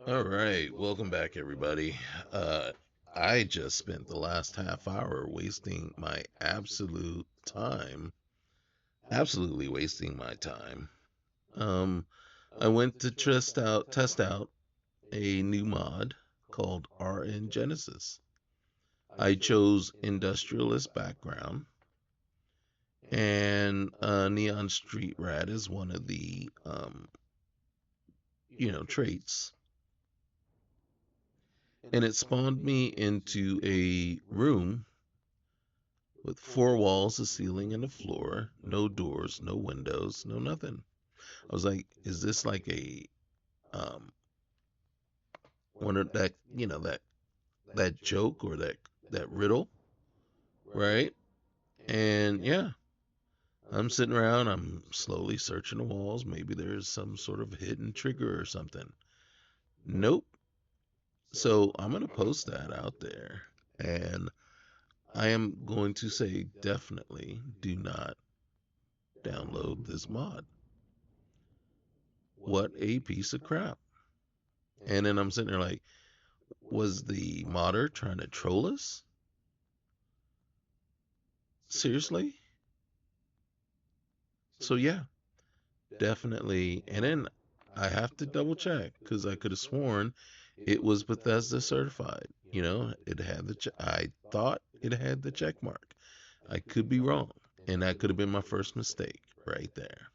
All right, welcome back, everybody. Uh, I just spent the last half hour wasting my absolutely wasting my time. Um, I went to test out a new mod called RN Genesis. I chose industrialist background, and Neon Street Rat is one of the traits, and it spawned me into a room with four walls, a ceiling, and a floor, no doors, no windows, no nothing. I was like, is this like a one of that joke or that riddle, right? And yeah, I'm sitting around, I'm slowly searching the walls. Maybe there's some sort of hidden trigger or something. Nope. So I'm gonna post that out there, and I am going to say definitely do not download this mod. What a piece of crap. And then I'm sitting there like, was the modder trying to troll us? Seriously? So yeah, definitely. And then I have to double check because I could have sworn it was Bethesda certified. It had I thought it had the check mark. I could be wrong, and that could have been my first mistake right there.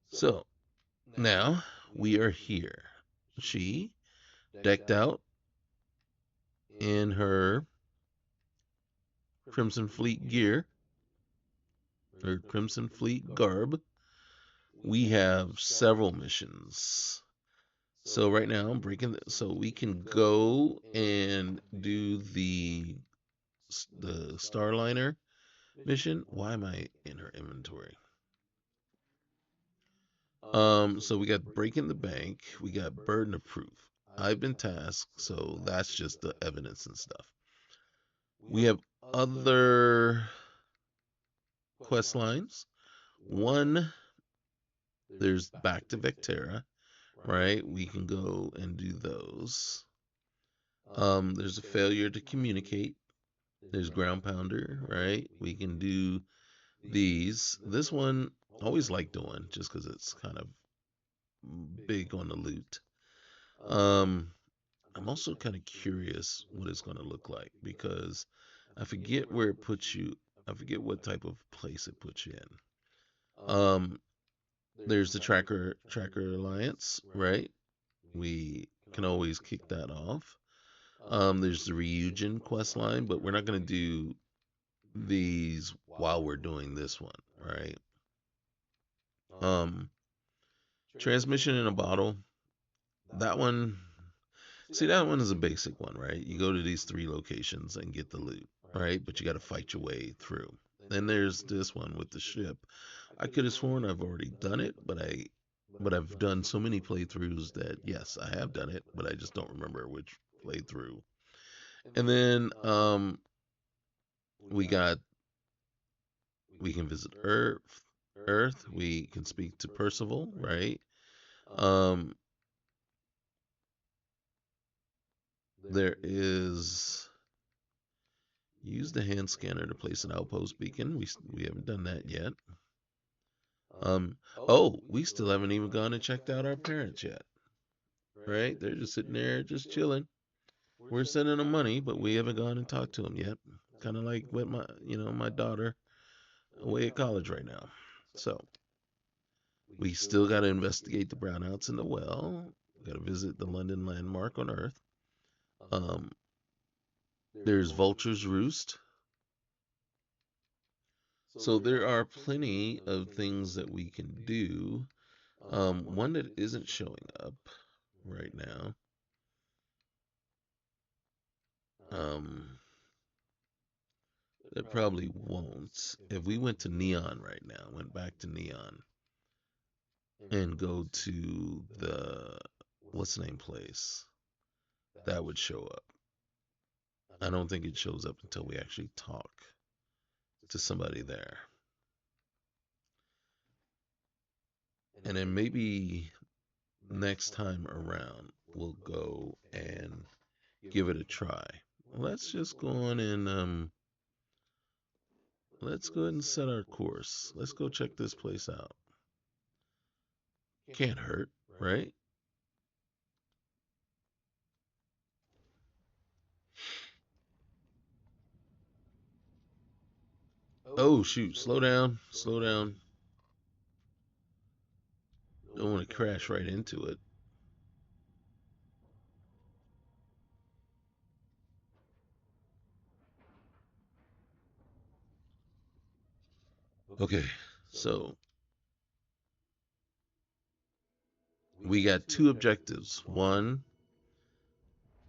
So now we are here. She decked out in her Crimson Fleet gear, her Crimson Fleet garb. We have several missions. So right now I'm so we can go and do the Starliner mission. Why am I in her inventory? So we got breaking the bank, we got burden of proof. I've been tasked, so that's just the evidence and stuff. We have other quest lines. One, there's back to Vectera, right? We can go and do those. There's a failure to communicate. There's ground pounder, right? We can do these. This one I always like doing just because it's kind of big on the loot. Um, I'm also kind of curious what it's going to look like because I forget where it puts you. I forget what type of place it puts you in. There's the Tracker Alliance, right? We can always kick that off. There's the Ryujin quest line, but we're not going to do these while we're doing this one, right? Um, Transmission in a bottle. That one, see, that one is a basic one, right? You go to these three locations and get the loot, right? But you got to fight your way through. Then there's this one with the ship. I could have sworn I've already done it, but I've done so many playthroughs that yes, I have done it, but I just don't remember which playthrough. And then we got we can visit Earth. We can speak to Percival, right? Um, there is use the hand scanner to place an outpost beacon. We haven't done that yet. Oh, we still haven't even gone and checked out our parents yet, right? They're just sitting there, just chilling. We're sending them money, but we haven't gone and talked to them yet. Kind of like with my daughter away at college right now. So we still got to investigate the brownouts in the well. Got to visit the London landmark on Earth. Um, there's Vulture's Roost. So there are plenty of things that we can do. One that isn't showing up right now. Um, that probably won't. If we went to Neon right now, went back to Neon and go to the what's the name place, that would show up. I don't think it shows up until we actually talk to somebody there. And then maybe next time around, we'll go and give it a try. Let's just go on and let's go ahead and set our course. Let's go check this place out. Can't hurt, right? Oh shoot, slow down, slow down. Don't want to crash right into it. Okay, so we got two objectives. One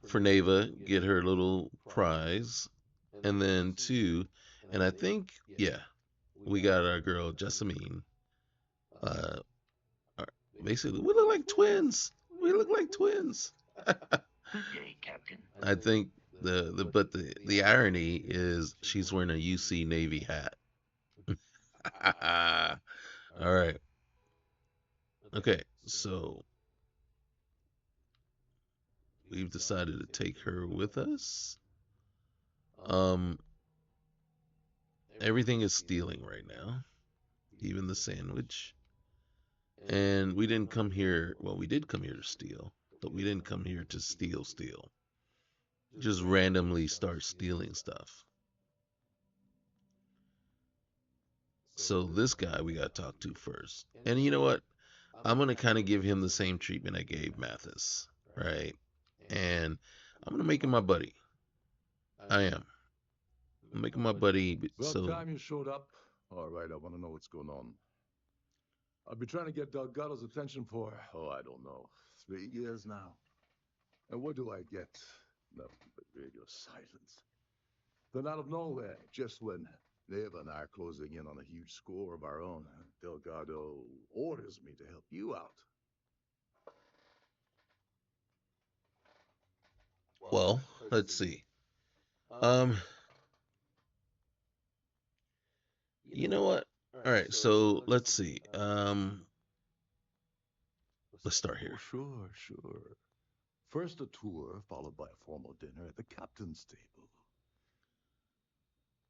for Neva, get her little prize, and then two, and I think yeah, we got our girl Jessamine. Uh, basically, we look like twins. We look like twins. Yay, Captain. I think the irony is she's wearing a UC Navy hat. All right. Okay. So we've decided to take her with us. Um, everything is stealing right now, even the sandwich. And we didn't come here. Well, we did come here to steal, but we didn't come here to steal. Just randomly start stealing stuff. So this guy we got to talk to first. And you know what? I'm gonna kind of give him the same treatment I gave Mathis, right? And I'm gonna make him my buddy. I am. I'm making my buddy. About So time you showed up. All right, I want to know what's going on. I've been trying to get Delgado's attention for, oh, I don't know, 3 years now. And what do I get? Nothing but radio silence. Then out of nowhere, just when Neva and I are closing in on a huge score of our own, Delgado orders me to help you out. well, let's see. Um, you know what? All right. So let's see. Let's start Oh, here. sure. First a tour, followed by a formal dinner at the captain's table.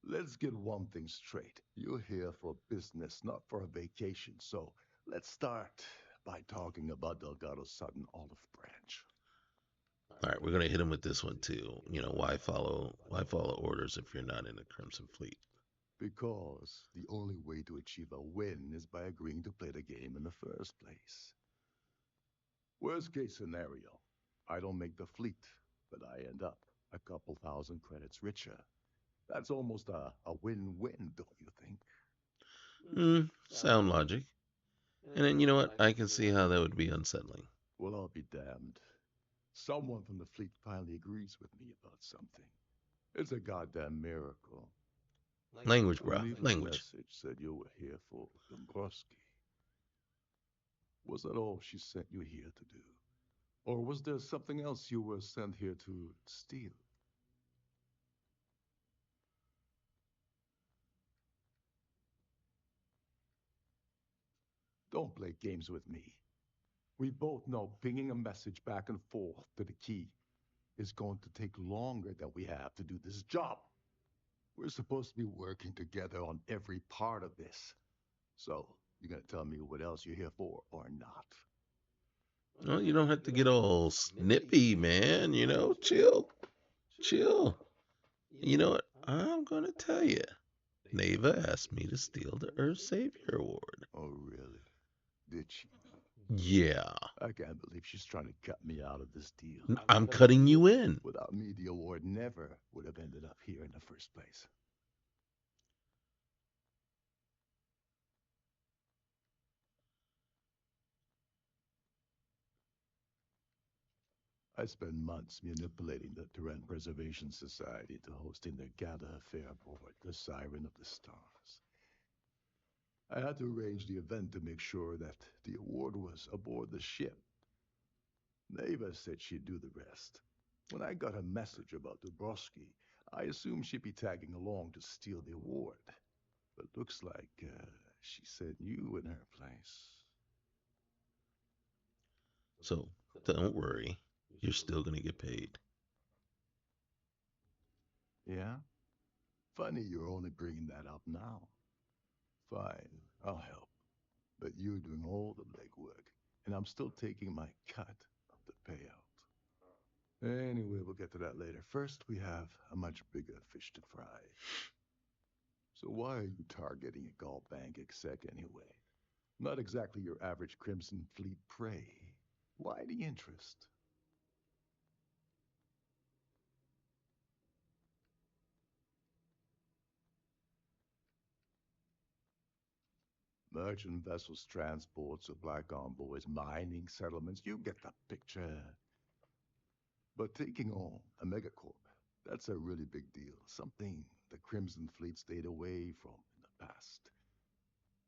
Let's get one thing straight. You're here for business, not for a vacation. So let's start by talking about Delgado's sudden olive branch. All right, we're gonna hit him with this one too. You know, why follow orders if you're not in the Crimson Fleet? Because the only way to achieve a win is by agreeing to play the game in the first place. Worst case scenario, I don't make the fleet, but I end up a couple thousand credits richer. That's almost a win-win, don't you think? Sound logic. And then you know what? I can see how that would be unsettling. Well, I'll be damned. Someone from the fleet finally agrees with me about something. It's a goddamn miracle. Language, bro. Neva's Language. message said you were here for Dombrovsky. Was that all she sent you here to do? Or was there something else you were sent here to steal? Don't play games with me. We both know pinging a message back and forth to the key is going to take longer than we have to do this job. We're supposed to be working together on every part of this. So, you're gonna tell me what else you're here for or not? Well, you don't have to get all snippy, man. You know, chill. You know what? I'm gonna tell you. Neva asked me to steal the Earth Savior Award. Oh, really? Did she? Yeah, I can't believe she's trying to cut me out of this deal. I'm cutting you in. Without me, the award never would have ended up here in the first place. I spent months manipulating the Terran Preservation Society to hosting their gala affair aboard the Siren of the Stars. I had to arrange the event to make sure that the award was aboard the ship. Neva said she'd do the rest. When I got a message about Dombrovsky, I assumed she'd be tagging along to steal the award. But looks like she sent you in her place. So don't worry. You're still gonna get paid. Yeah? Funny you're only bringing that up now. Fine, I'll help. But you're doing all the legwork, and I'm still taking my cut of the payout. Anyway, we'll get to that later. First, we have a much bigger fish to fry. So why are you targeting a Gall Bank exec anyway? Not exactly your average Crimson Fleet prey. Why the interest? Merchant vessels, transports, supply convoys, mining settlements, you get the picture. But taking on a megacorp, that's a really big deal. Something the Crimson Fleet stayed away from in the past.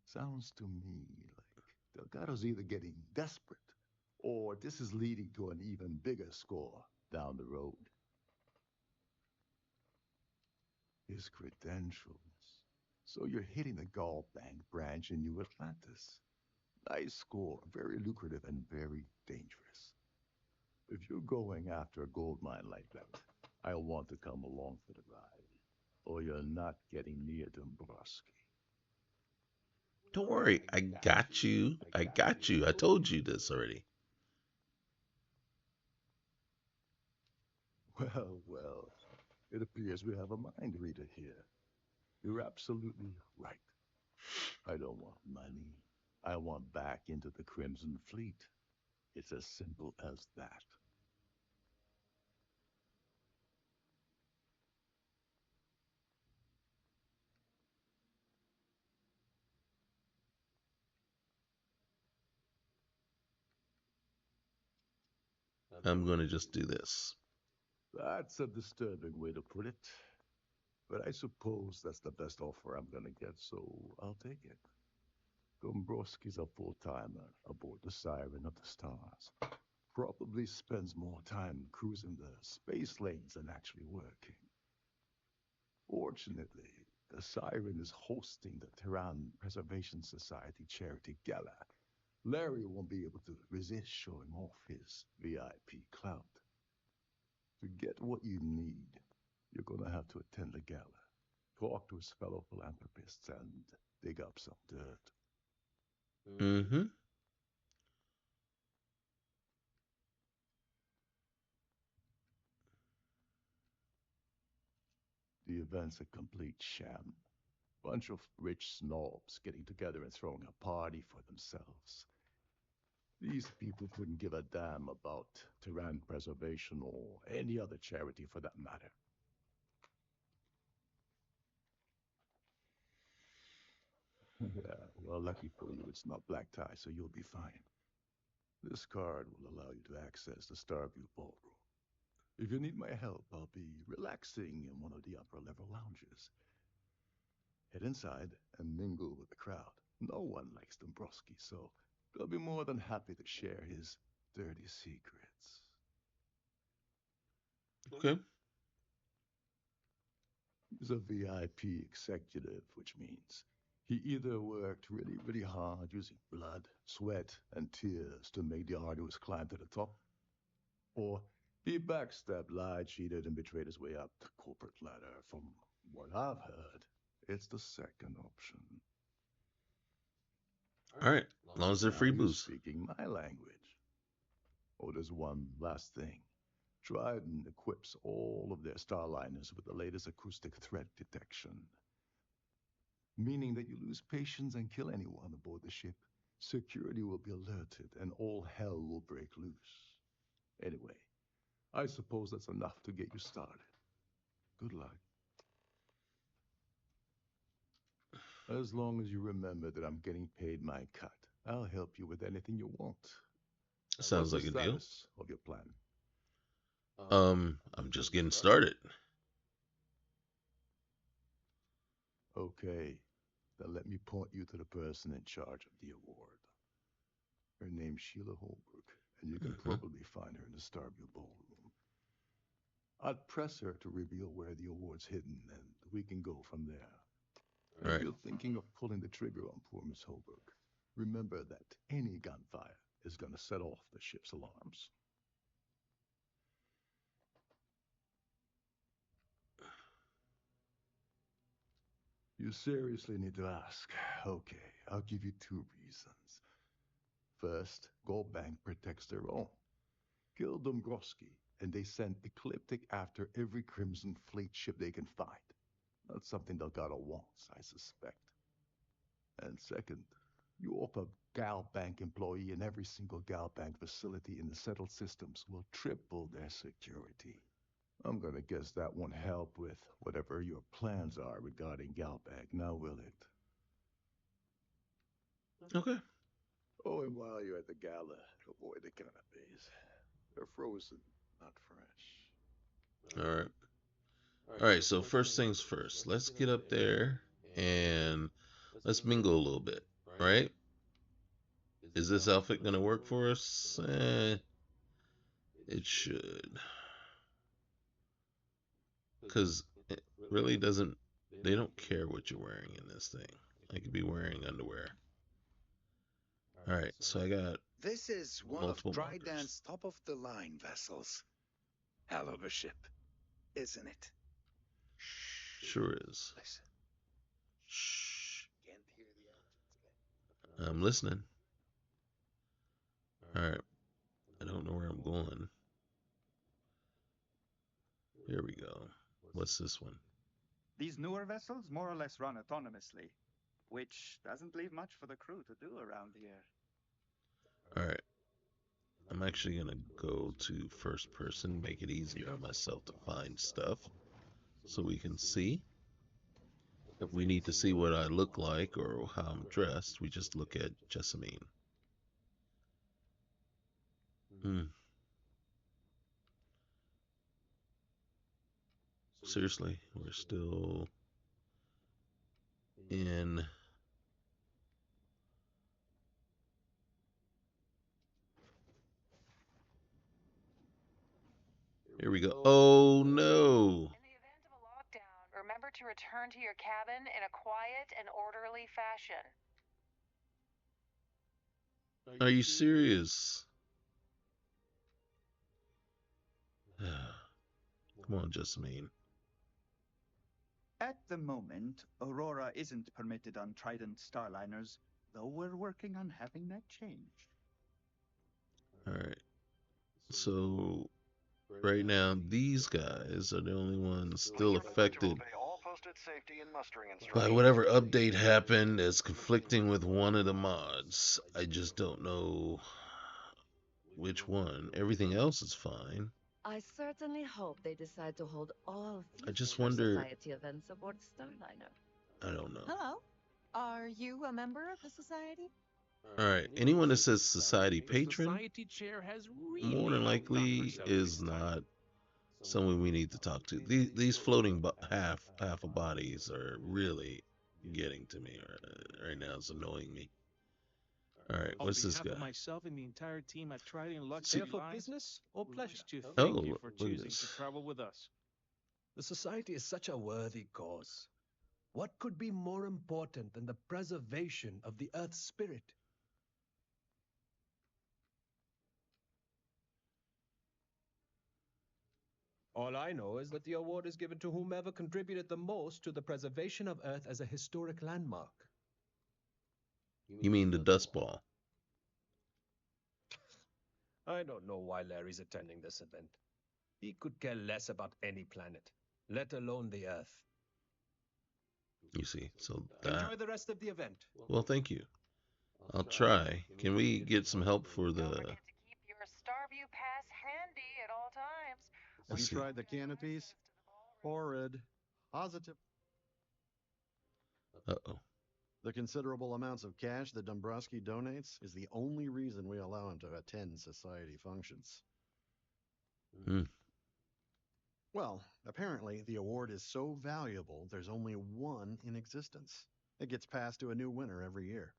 Sounds to me like Delgado's either getting desperate or this is leading to an even bigger score down the road. His credentials. So you're hitting the Gall Bank branch in New Atlantis. Nice score, very lucrative and very dangerous. If you're going after a gold mine like that, I'll want to come along for the ride. Or you're not getting near Dombrovsky. Don't worry, I got you. I got you. I told you this already. Well, well, it appears we have a mind reader here. You're absolutely right. I don't want money. I want back into the Crimson Fleet. It's as simple as that. I'm gonna just do this. That's a disturbing way to put it. But I suppose that's the best offer I'm gonna get, so I'll take it. Dombrovsky's a full-timer aboard the Siren of the Stars. Probably spends more time cruising the space lanes than actually working. Fortunately, the Siren is hosting the Terran Preservation Society charity gala. Larry won't be able to resist showing off his VIP clout. To get what you need, you're gonna have to attend the gala, talk to his fellow philanthropists, and dig up some dirt. Mm-hmm. The event's a complete sham. Bunch of rich snobs getting together and throwing a party for themselves. These people couldn't give a damn about Terran preservation or any other charity for that matter. Yeah, well, lucky for you, it's not black tie, so you'll be fine. This card will allow you to access the Starview Ballroom. If you need my help, I'll be relaxing in one of the upper level lounges. Head inside and mingle with the crowd. No one likes Dombrovsky, so they'll be more than happy to share his dirty secrets. Okay. He's a VIP executive, which means he either worked really, really hard using blood, sweat, and tears to make the arduous climb to the top, or he backstabbed, lied, cheated, and betrayed his way up the corporate ladder. From what I've heard, it's the second option. All right. As long as they're Now free you're booze. speaking my language. Oh, there's one last thing. Trident equips all of their Starliners with the latest acoustic threat detection, meaning that you lose patience and kill anyone aboard the ship. Security will be alerted and all hell will break loose. Anyway, I suppose that's enough to get you started. Good luck. As long as you remember that I'm getting paid my cut, I'll help you with anything you want. What's Sounds the like a deal. status of your plan? I'm just getting started. Okay, then let me point you to the person in charge of the award. Her name's Sheila Holbrook, and you can Mm-hmm. probably find her in the Starview Ballroom. I'd press her to reveal where the award's hidden, and we can go from there. All If right. you're thinking of pulling the trigger on poor Miss Holbrook, remember that any gunfire is going to set off the ship's alarms. You seriously need to ask. Okay, I'll give you two reasons. First, Gold Bank protects their own. Kill Dombrovsky, and they send Ecliptic after every Crimson Fleet ship they can find. Not something Delgado wants, I suspect. And second, you offer Gal Bank employee in every single Gal Bank facility in the settled systems will triple their security. I'm gonna guess that won't help with whatever your plans are regarding Gal Bank, now will it? Okay. Oh, and while you're at the gala, avoid the canapes. They're frozen, not fresh. All right. All right. So first things first. Let's get up there and let's mingle a little bit, right? Is this outfit gonna work for us? It should, because it really doesn't. They don't care what you're wearing in this thing. I could be wearing underwear. All right. So I got This is one of multiple markers. Trident's top-of-the-line vessels. Hell of a ship, isn't it? Shh. Sure is. Listen. Shh. Can't hear the engines. I'm listening. All right. I don't know where I'm going. Here we go. What's this one? These newer vessels more or less run autonomously, which doesn't leave much for the crew to do around here. All right. I'm actually going to go to first person, make it easier on myself to find stuff so we can see. If we need to see what I look like or how I'm dressed, we just look at Jessamine. Seriously, we're still in. Here we go. Oh no! In the event of a lockdown, remember to return to your cabin in a quiet and orderly fashion. Are you serious? Come on, Jessamine. At the moment, Aurora isn't permitted on Trident Starliners, though we're working on having that changed. All right. So right now, these guys are the only ones still affected by whatever update happened that's conflicting with one of the mods. I just don't know which one. Everything else is fine. I certainly hope they decide to hold all I just future wonder. society events aboard Starliner. I don't know. Hello. Are you a member of the society? All right. Anyone that says society The patron, society chair has really more than outdone likely herself is this time. not someone we need to talk to. These floating half of bodies are really getting to me right now. It's annoying me. All right, On what's this behalf guy? of myself and the entire team at Trident See- Luxury Here for Lines, business or we'd pleasure? like to Oh, thank you for look at choosing this. to travel with us. The society is such a worthy cause. What could be more important than the preservation of the Earth's spirit? All I know is that the award is given to whomever contributed the most to the preservation of Earth as a historic landmark. You mean the dust ball? I don't know why Larry's attending this event. He could care less about any planet, let alone the Earth. You see, so Enjoy that. the rest of the event. Well, thank you. I'll try. Can we get some help for Don't the? forget to keep your Starview pass handy at all times. Let's You see. tried the canopies? Horrid. Positive. Uh-oh. The considerable amounts of cash that Dombrovsky donates is the only reason we allow him to attend society functions. Hmm. Well, apparently the award is so valuable there's only one in existence. It gets passed to a new winner every year.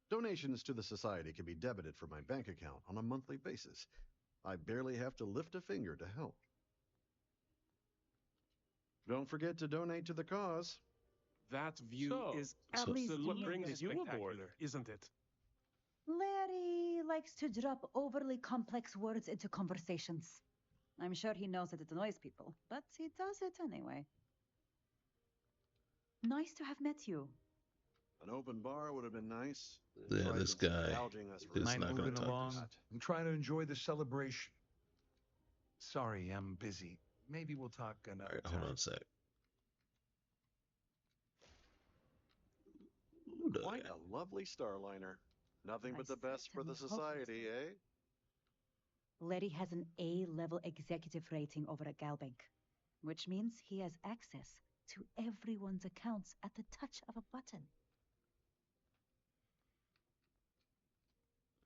Donations to the society can be debited from my bank account on a monthly basis. I barely have to lift a finger to help. Don't forget to donate to the cause. That view So, is So- absolutely what brings you aboard? spectacular, isn't it? Larry likes to drop overly complex words into conversations. I'm sure he knows that it annoys people, but he does it anyway. Nice to have met you. An open bar would have been nice. Yeah, this Trident's guy gouging us for is every not going credit to we've talk to us. got. I'm trying to enjoy the celebration. Sorry, I'm busy. Maybe we'll talk All another right, time. hold on a sec. Ooh, Quite a lovely Starliner. Nothing I but the best for the certainly hope society, so. eh? Letty has an A-level executive rating over at Galbank, which means he has access to everyone's accounts at the touch of a button.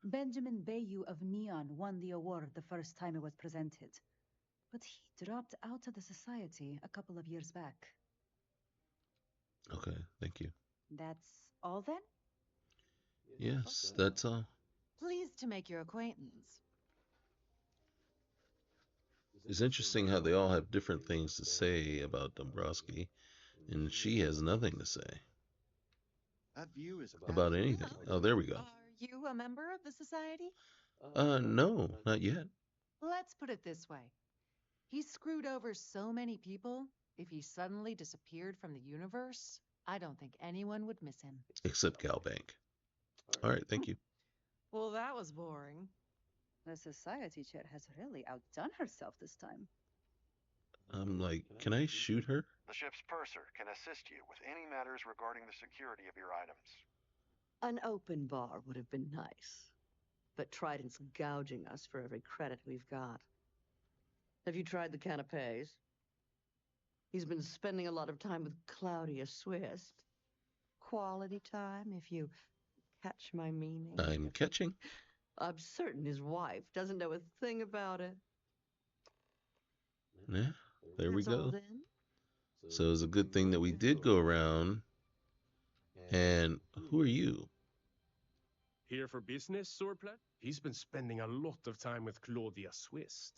Benjamin Bayou of Neon won the award the first time it was presented, but he dropped out of the society a couple of years back. Okay, thank you. That's all then? Yes, that's all. Pleased to make your acquaintance. It's interesting how they all have different things to say about Dombrovsky, and she has nothing to say That view is about anything. Oh, there we go. Are you a member of the society? No, not yet. Let's put it this way. He screwed over so many people, if he suddenly disappeared from the universe, I don't think anyone would miss him. Except Galbank. All right, thank you. Well, that was boring. The society chair has really outdone herself this time. I'm like, can I shoot her? The ship's purser can assist you with any matters regarding the security of your items. An open bar would have been nice, but Trident's gouging us for every credit we've got. Have you tried the canapes? He's been spending a lot of time with Claudia Swiss. Quality time, if you catch my meaning. I'm catching. I'm certain his wife doesn't know a thing about it. Yeah, there we That's all go. then. So it's a good thing that we did go around. And who are you? Here for business, Sorplat? He's been spending a lot of time with Claudia Swiss.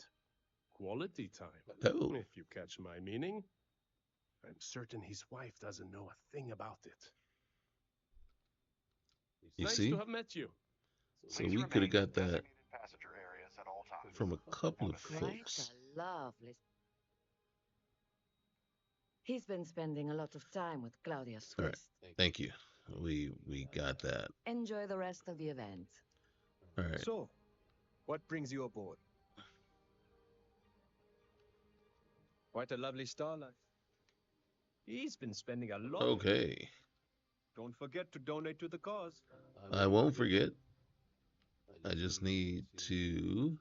Quality time, Oh. if you catch my meaning. I'm certain his wife doesn't know a thing about it. You Nice see? to have met you. So we could have got that Designated passenger areas at all times. from a couple of Quite folks. a lovely. He's been spending a lot of time with Claudia Swiss. All right, thank you. We got that. Enjoy the rest of the event. All right. So, what brings you aboard? Quite a lovely Starliner. He's been spending a lot. Okay. Don't forget to donate to the cause. I won't forget. I just need to.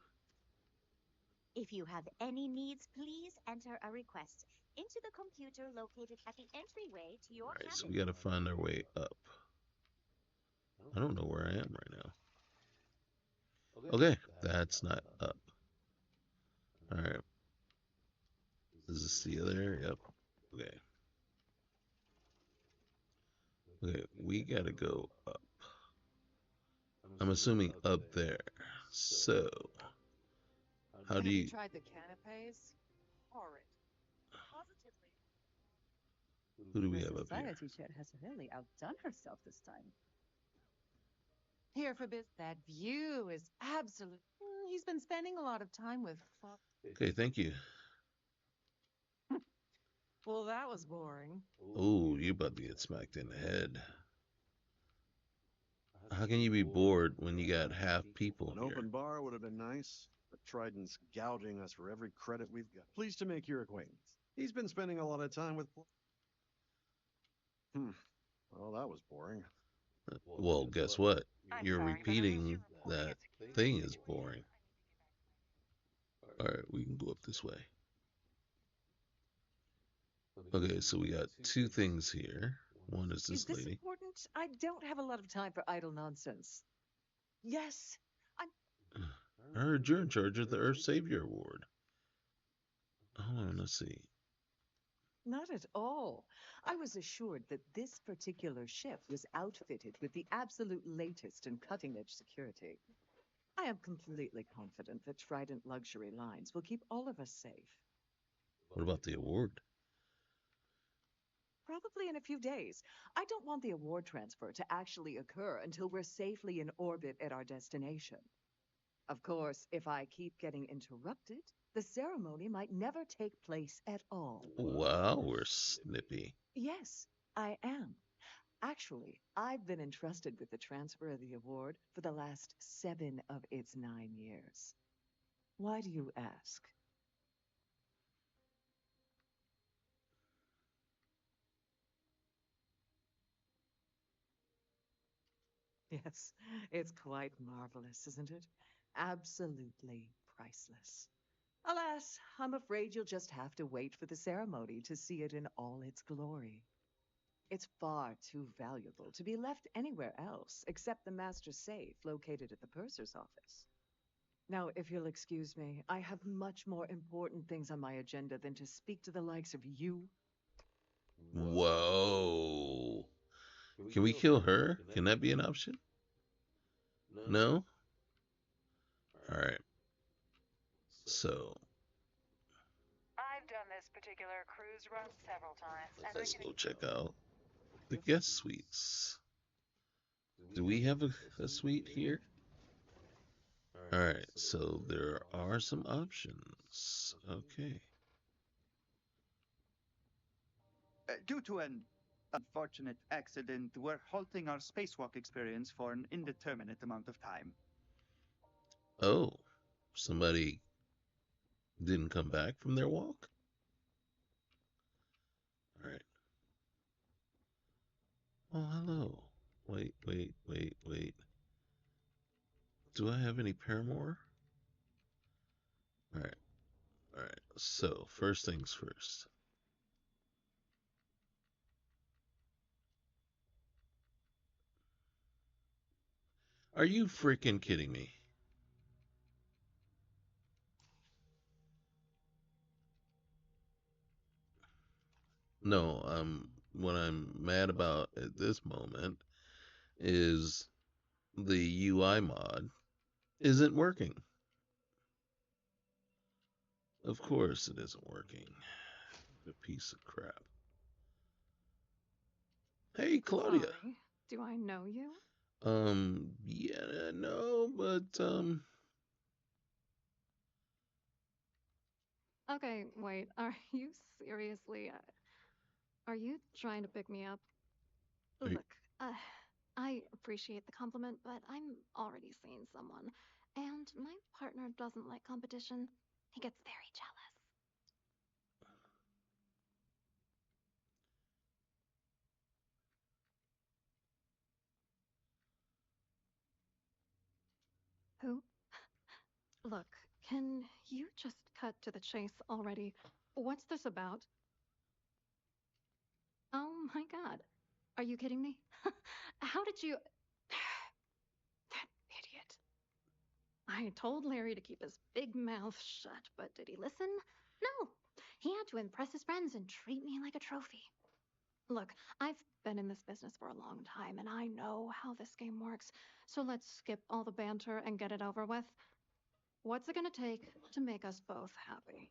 If you have any needs, please enter a request into the computer located at the entryway to your All right, so cabin. we got to find our way up. I don't know where I am right now. Okay, that's not up. All right. Is this the other? Yep. Okay. Okay, we got to go up. I'm assuming up there. So, how do you... Have you tried the canapes? Horrid. Positively. Who do we The have up here? society chair has really outdone herself this time. Here for biz. That view is absolute. He's been spending a lot of time with. Okay, thank you. Well, that was boring. Oh, you about to get smacked in the head. How can you be bored when you got half people An here? open bar would have been nice, but Trident's gouging us for every credit we've got. Pleased to make your acquaintance. He's been spending a lot of time with. Well, that was boring. Well, guess what? I'm You're sorry, but repeating unless you're that thing is boring. All right, we can go up this way. Okay, so we got two things here. One is this Is this lady. important? I don't have a lot of time for idle nonsense. Yes, I'm. I heard you're in charge of the Earth Savior Award. Hold on, let's see. Not at all. I was assured that this particular ship was outfitted with the absolute latest and cutting edge security. I am completely confident that Trident Luxury Lines will keep all of us safe. What about the award? Probably in a few days. I don't want the award transfer to actually occur until we're safely in orbit at our destination. Of course, if I keep getting interrupted, the ceremony might never take place at all. Wow, we're snippy. Yes, I am. Actually, I've been entrusted with the transfer of the award for the last 7 of its 9 years. Why do you ask? Yes, it's quite marvelous, isn't it? Absolutely priceless. Alas, I'm afraid you'll just have to wait for the ceremony to see it in all its glory. It's far too valuable to be left anywhere else except the master safe located at the purser's office. Now, if you'll excuse me, I have much more important things on my agenda than to speak to the likes of you. Whoa. Can we kill her? Can that be an option? No? Alright. So, I've done this particular cruise run several times, and let's go check out the guest suites. Do we have a suite here? Alright, so there are some options. Okay. Due to an unfortunate accident, we're halting our spacewalk experience for an indeterminate amount of time. Oh, somebody didn't come back from their walk? Alright. Oh, hello. Wait. Do I have any paramour? Alright. So, first things first. Are you freaking kidding me? No, what I'm mad about at this moment is the UI mod isn't working. Of course it isn't working. A piece of crap. Hey, Claudia. Sorry. Do I know you? Yeah, no, but, Okay, wait. Are you seriously? Are you trying to pick me up? Look, I appreciate the compliment, but I'm already seeing someone, and my partner doesn't like competition. He gets very jealous. Who? Look, can you just cut to the chase already? What's this about? Oh my god. Are you kidding me? How did you. That idiot. I told Larry to keep his big mouth shut, but did he listen? No. He had to impress his friends and treat me like a trophy. Look, I've been in this business for a long time, and I know how this game works, so let's skip all the banter and get it over with. What's it gonna take to make us both happy?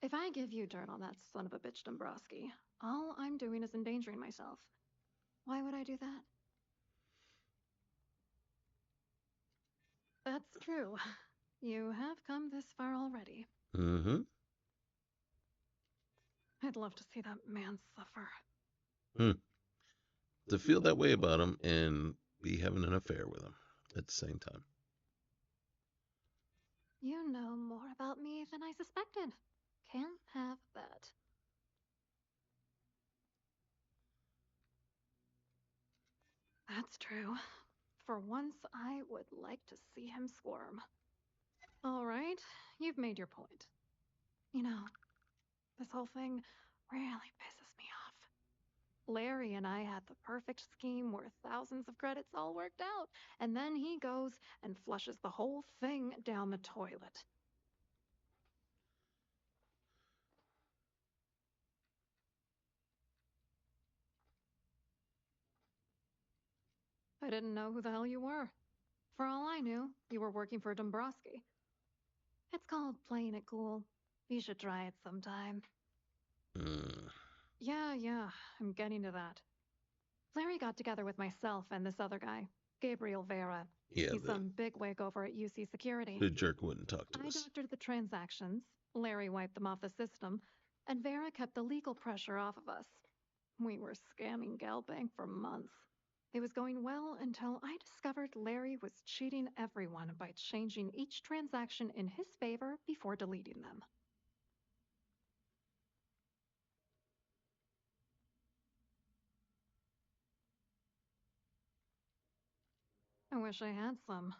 If I give you dirt on that son of a bitch Dombrovsky, all I'm doing is endangering myself. Why would I do that? That's true. You have come this far already. mm-hmm. I'd love to see that man suffer. To feel that way about him and be having an affair with him at the same time. You know more about me than I suspected. Can't have that. That's true. For once, I would like to see him squirm. All right, you've made your point. You know, this whole thing really pisses me off. Larry and I had the perfect scheme where thousands of credits all worked out, and then he goes and flushes the whole thing down the toilet. I didn't know who the hell you were. For all I knew, you were working for Dombrovsky. It's called playing it cool. You should try it sometime. Yeah, I'm getting to that. Larry got together with myself and this other guy, Gabriel Vera. Yeah, He's some bigwig over at UC Security. the jerk wouldn't talk to I us. doctored the transactions, Larry wiped them off the system, and Vera kept the legal pressure off of us. We were scamming Galbank for months. It was going well until I discovered Larry was cheating everyone by changing each transaction in his favor before deleting them. I wish I had some.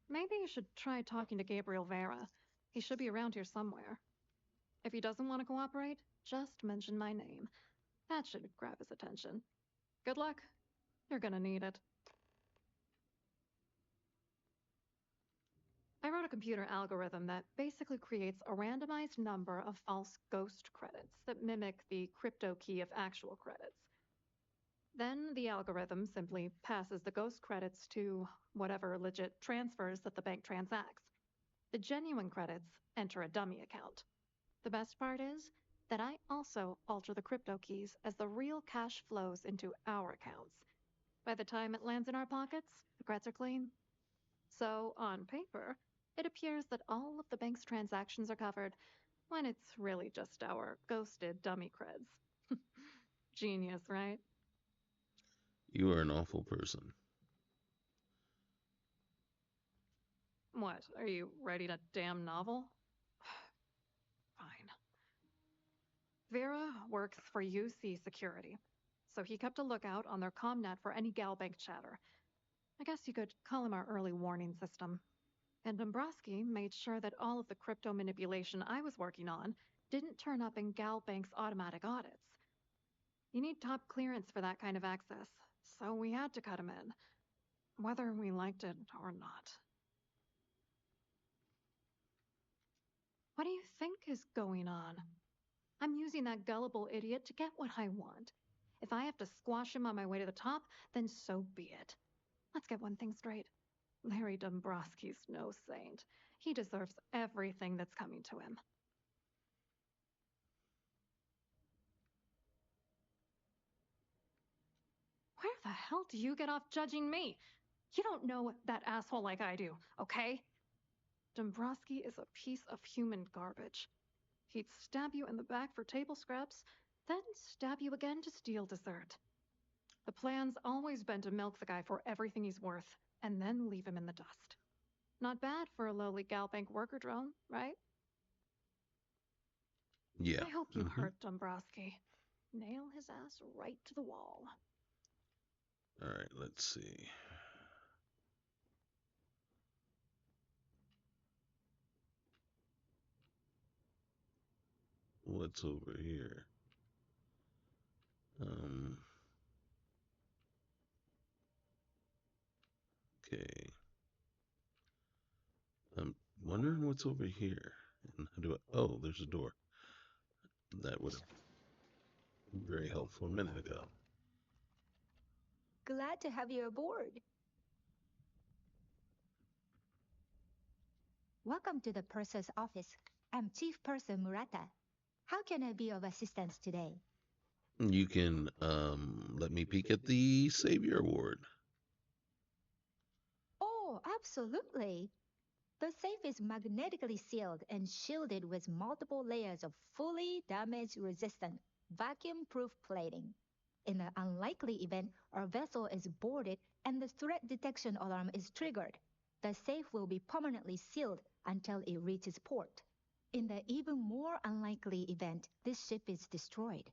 Maybe you should try talking to Gabriel Vera. He should be around here somewhere. If he doesn't want to cooperate, just mention my name. That should grab his attention. Good luck. You're gonna need it. I wrote a computer algorithm that basically creates a randomized number of false ghost credits that mimic the crypto key of actual credits. Then the algorithm simply passes the ghost credits to whatever legit transfers that the bank transacts. The genuine credits enter a dummy account. The best part is that I also alter the crypto keys as the real cash flows into our accounts. By the time it lands in our pockets, the creds are clean. So, on paper, it appears that all of the bank's transactions are covered, when it's really just our ghosted dummy creds. Genius, right? You are an awful person. What, are you writing a damn novel? Fine. Vera works for UC Security, so he kept a lookout on their comnet for any Galbank chatter. I guess you could call him our early warning system. And Dombrovsky made sure that all of the crypto manipulation I was working on didn't turn up in Galbank's automatic audits. You need top clearance for that kind of access, so we had to cut him in, whether we liked it or not. What do you think is going on? I'm using that gullible idiot to get what I want. If I have to squash him on my way to the top, then so be it. Let's get one thing straight. Larry Dombrovsky's no saint. He deserves everything that's coming to him. Where the hell do you get off judging me? You don't know that asshole like I do, okay? Dombrovsky is a piece of human garbage. He'd stab you in the back for table scraps, then stab you again to steal dessert. The plan's always been to milk the guy for everything he's worth, and then leave him in the dust. Not bad for a lowly Galbank worker drone, right? Yeah. I hope you hurt Dombrovsky. Nail his ass right to the wall. All right, let's see. What's over here? Okay. I'm wondering what's over here. And how do I... Oh, there's a door. That would have been very helpful a minute ago. Glad to have you aboard. Welcome to the purser's office. I'm Chief Purser Murata. How can I be of assistance today? You can let me peek at the Savior Award. Oh, absolutely. The safe is magnetically sealed and shielded with multiple layers of fully damage-resistant, vacuum-proof plating. In the unlikely event our vessel is boarded and the threat detection alarm is triggered, the safe will be permanently sealed until it reaches port. In the even more unlikely event this ship is destroyed,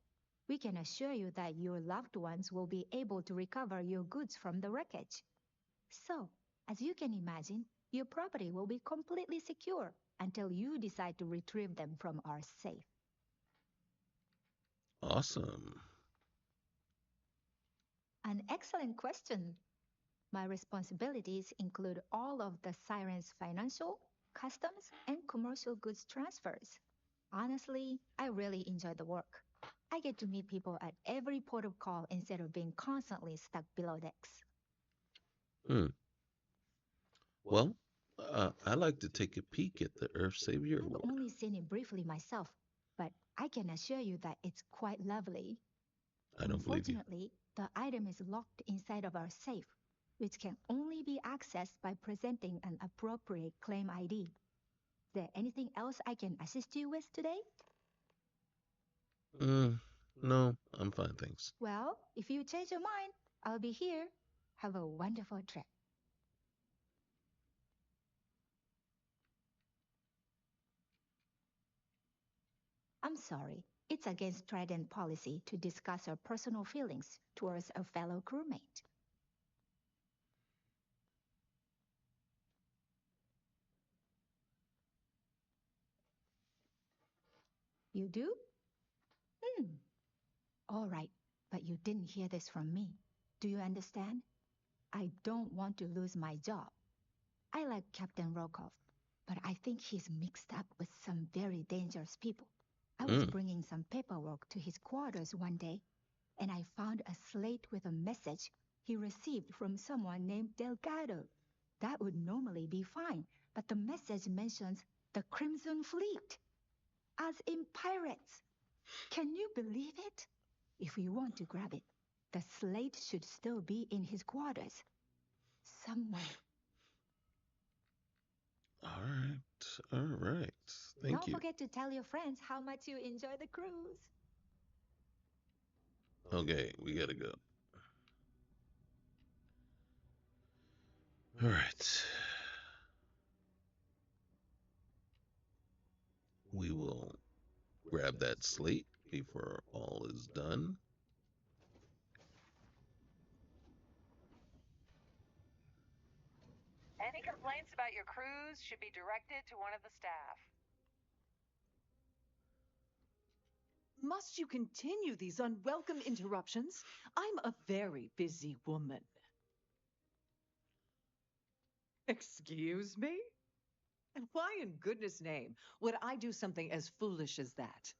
we can assure you that your loved ones will be able to recover your goods from the wreckage. So, as you can imagine, your property will be completely secure until you decide to retrieve them from our safe. Awesome. An excellent question. My responsibilities include all of the Siren's financial, customs, and commercial goods transfers. Honestly, I really enjoy the work. I get to meet people at every port of call instead of being constantly stuck below decks. Well, I like to take a peek at the Earth Savior Award. I've only seen it briefly myself, but I can assure you that it's quite lovely. I don't believe you. Unfortunately, the item is locked inside of our safe. which can only be accessed by presenting an appropriate claim ID. Is there anything else I can assist you with today? No, I'm fine, thanks. Well, if you change your mind, I'll be here. Have a wonderful trip. I'm sorry. It's against Trident policy to discuss our personal feelings towards a fellow crewmate. You do? All right, but you didn't hear this from me. Do you understand? I don't want to lose my job. I like Captain Rokov, but I think he's mixed up with some very dangerous people. I was bringing some paperwork to his quarters one day, and I found a slate with a message he received from someone named Delgado. That would normally be fine, but the message mentions the Crimson Fleet, as in pirates. Can you believe it? If we want to grab it, the slate should still be in his quarters. Somewhere. All right. Thank Don't you. forget to tell your friends how much you enjoy the cruise. Okay, we gotta go. All right. We will grab that slate before all is done. Any complaints about your cruise should be directed to one of the staff. Must you continue these unwelcome interruptions? I'm a very busy woman. Excuse me? And why in goodness name would I do something as foolish as that?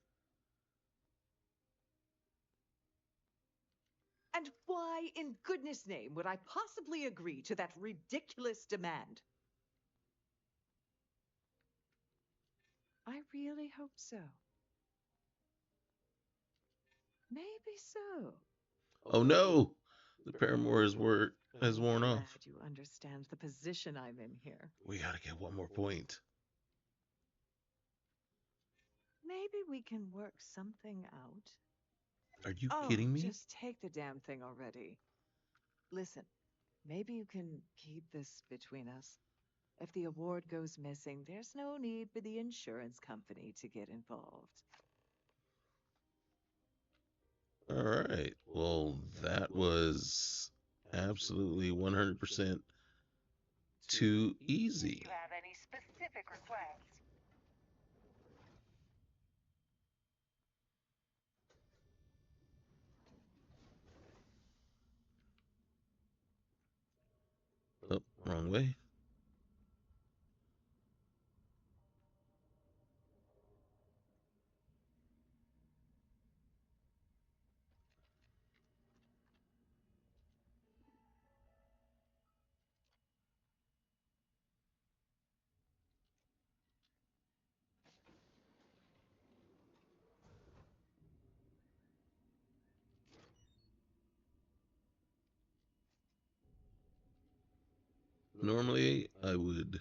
And why in goodness name would I possibly agree to that ridiculous demand? I really hope so. Maybe so. Oh no! The paramour has worn Glad off. you understand the position I'm in here. We gotta get one more point. Maybe we can work something out. Are you kidding me? Just take the damn thing already. Listen, maybe you can keep this between us. If the award goes missing, there's no need for the insurance company to get involved. All right. Well, that was absolutely 100% too easy. Do you have any specific requests? Oh, wrong way. Normally, I would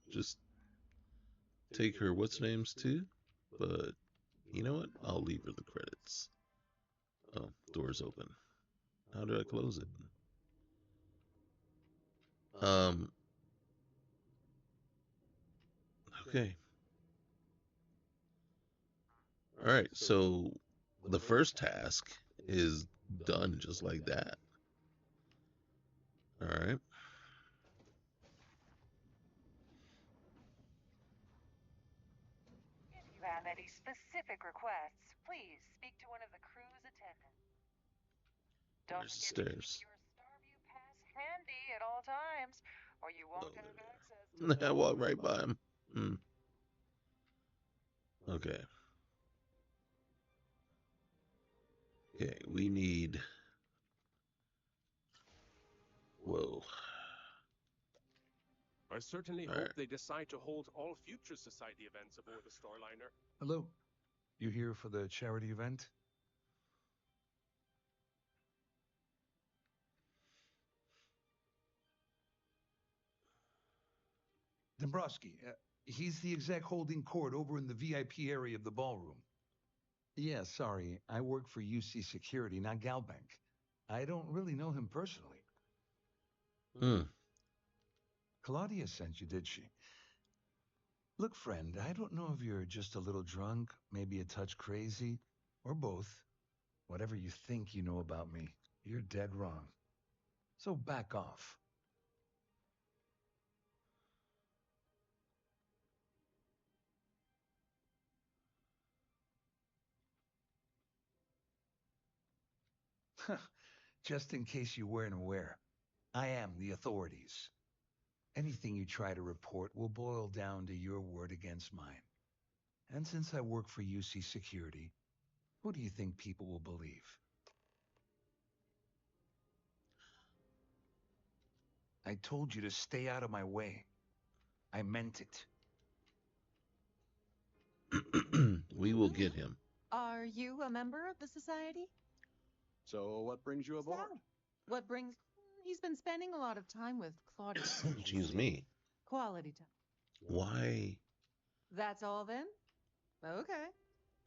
just take her what's names too, but you know what? I'll leave her the credits. Oh, door's open. How do I close it? Okay. All right, so the first task is done just like that. All right. If you have any specific requests, please speak to one of the crew's attendants. Don't There's the forget to keep stairs. your Starview pass handy at all times, or you won't have access to I walk right by him. Okay. Okay, we need. Whoa. I certainly All hope right. they decide to hold all future society events aboard the Starliner. Hello. You here for the charity event? Dombrovsky, he's the exec holding court over in the VIP area of the ballroom. Yeah, sorry. I work for UC Security, not Galbank. I don't really know him personally. Hmm. Claudia sent you, did she? Look, friend, I don't know if you're just a little drunk, maybe a touch crazy, or both. Whatever you think you know about me, you're dead wrong. So back off. Just in case you weren't aware, I am the authorities. Anything you try to report will boil down to your word against mine. And since I work for UC Security, who do you think people will believe? I told you to stay out of my way. I meant it. We will get him. Are you a member of the society? So what brings you aboard? What brings... He's been spending a lot of time with Claudia. Excuse me. Quality time. Why That's all then? Okay.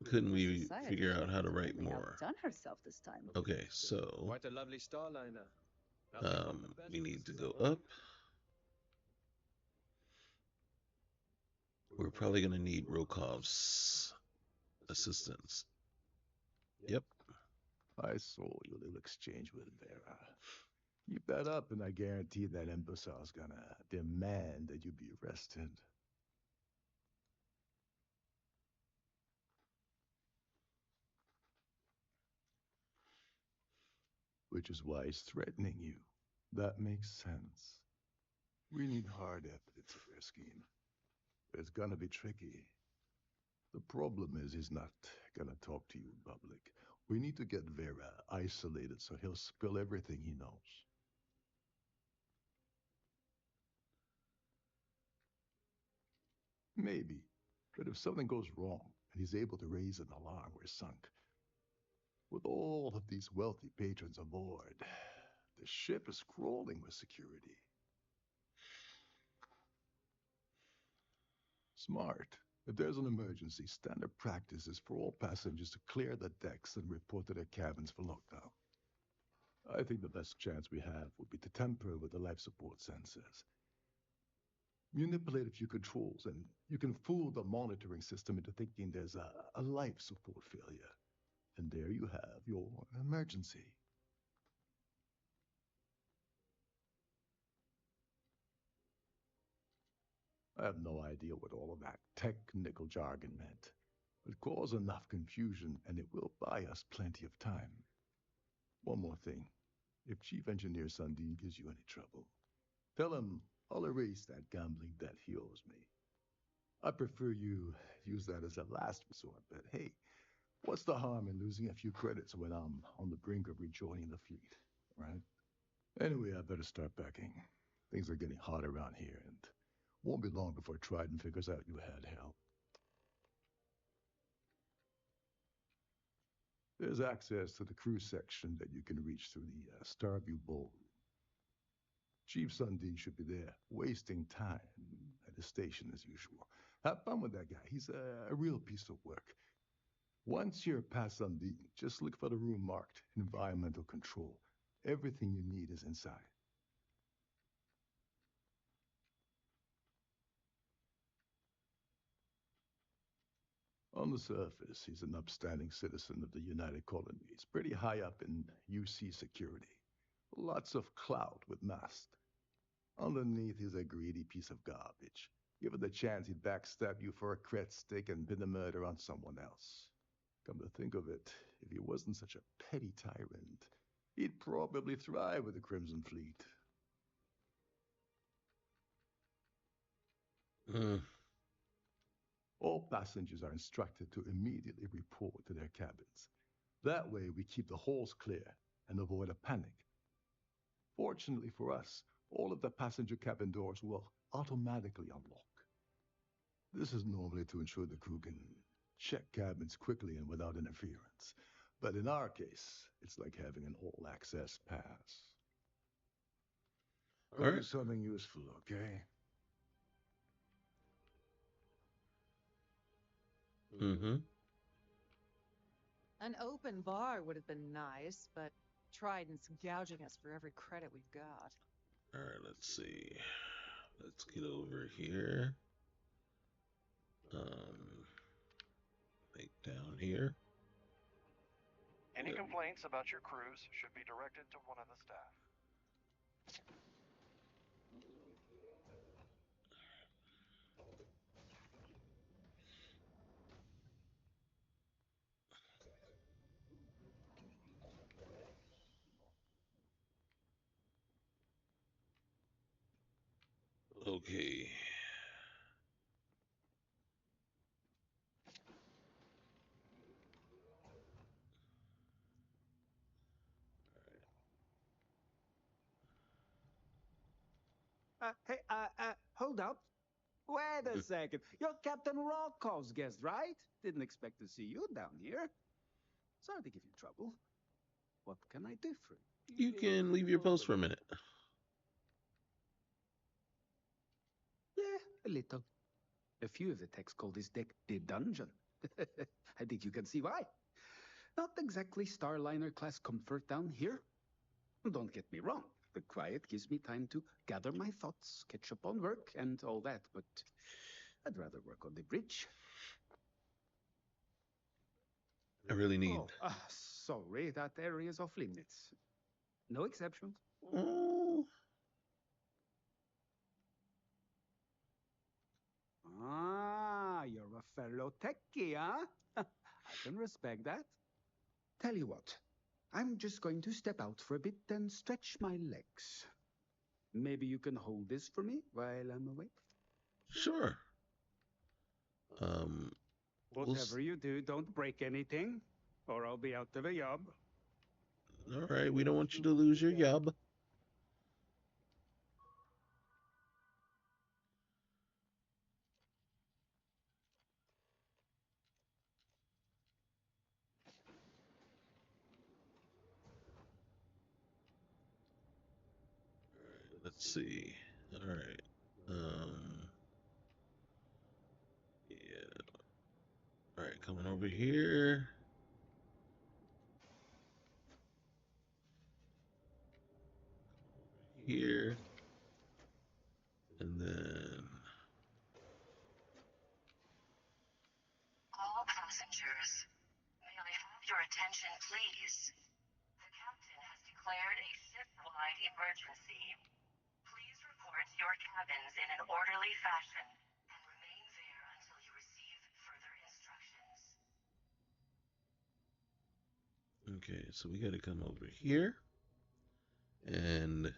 couldn't we Society figure out how to write really more? outdone herself this time. Okay, so Quite a lovely Starliner. Nothing like the we best need to of go the up. We're probably gonna need Rokov's assistance. Yep. I saw your little exchange with Vera. Keep that up, and I guarantee that imbecile's gonna demand that you be arrested. Which is why he's threatening you. That makes sense. We need hard evidence of their scheme. It's gonna be tricky. The problem is he's not gonna talk to you in public. We need to get Vera isolated so he'll spill everything he knows. Maybe. But if something goes wrong and he's able to raise an alarm, we're sunk. With all of these wealthy patrons aboard, the ship is crawling with security. Smart. If there's an emergency, standard practice is for all passengers to clear the decks and report to their cabins for lockdown. I think the best chance we have would be to tamper with the life support sensors. Manipulate a few controls, and you can fool the monitoring system into thinking there's a life support failure. And there you have your emergency. I have no idea what all of that technical jargon meant, but cause enough confusion and it will buy us plenty of time. One more thing. If Chief Engineer Sundin gives you any trouble, tell him I'll erase that gambling debt he owes me. I prefer you use that as a last resort, but hey, what's the harm in losing a few credits when I'm on the brink of rejoining the fleet, right? Anyway, I better start packing. Things are getting hot around here, and won't be long before Trident figures out you had help. There's access to the crew section that you can reach through the Starfield ballroom. Chief Sundin should be there, wasting time at his station as usual. Have fun with that guy. He's a real piece of work. Once you're past Sundin, just look for the room marked Environmental Control. Everything you need is inside. On the surface, he's an upstanding citizen of the United Colonies, pretty high up in UC security. Lots of clout with Mast. Underneath, he's a greedy piece of garbage. Given the chance, he'd backstab you for a cret stick and pin the murder on someone else. Come to think of it, if he wasn't such a petty tyrant, he'd probably thrive with the Crimson Fleet. All passengers are instructed to immediately report to their cabins. That way, we keep the halls clear and avoid a panic. Fortunately for us, all of the passenger cabin doors will automatically unlock. This is normally to ensure the crew can check cabins quickly and without interference. But in our case, it's like having an all-access pass. Go do something useful, okay? Mm-hmm. An open bar would have been nice, but Trident's gouging us for every credit we've got. All right, let's see. Let's get over here. Like down here. Any complaints about your crews should be directed to one of the staff. Okay. Hold up. Wait a second. You're Captain Rocko's guest, right? Didn't expect to see you down here. Sorry to give you trouble. What can I do for you? You can leave your post for a minute. Yeah, a little. A few of the techs call this deck the dungeon. I think you can see why. Not exactly Starliner class comfort down here. Don't get me wrong. The quiet gives me time to gather my thoughts, catch up on work, and all that, but I'd rather work on the bridge. I really need. Sorry, that area is off limits. No exceptions. Oh. You're a fellow techie, huh? I can respect that. Tell you what, I'm just going to step out for a bit and stretch my legs. Maybe you can hold this for me while I'm away? Sure. Whatever you do, don't break anything, or I'll be out of a job. All right, we don't want you to lose your job. Let's see. All right. Yeah. All right, coming over here. Here. And then. All passengers, may I have your attention, please? The captain has declared a ship-wide emergency. Please report your cabins in an orderly fashion and remain there until you receive further instructions. Okay, so we got to come over here. And.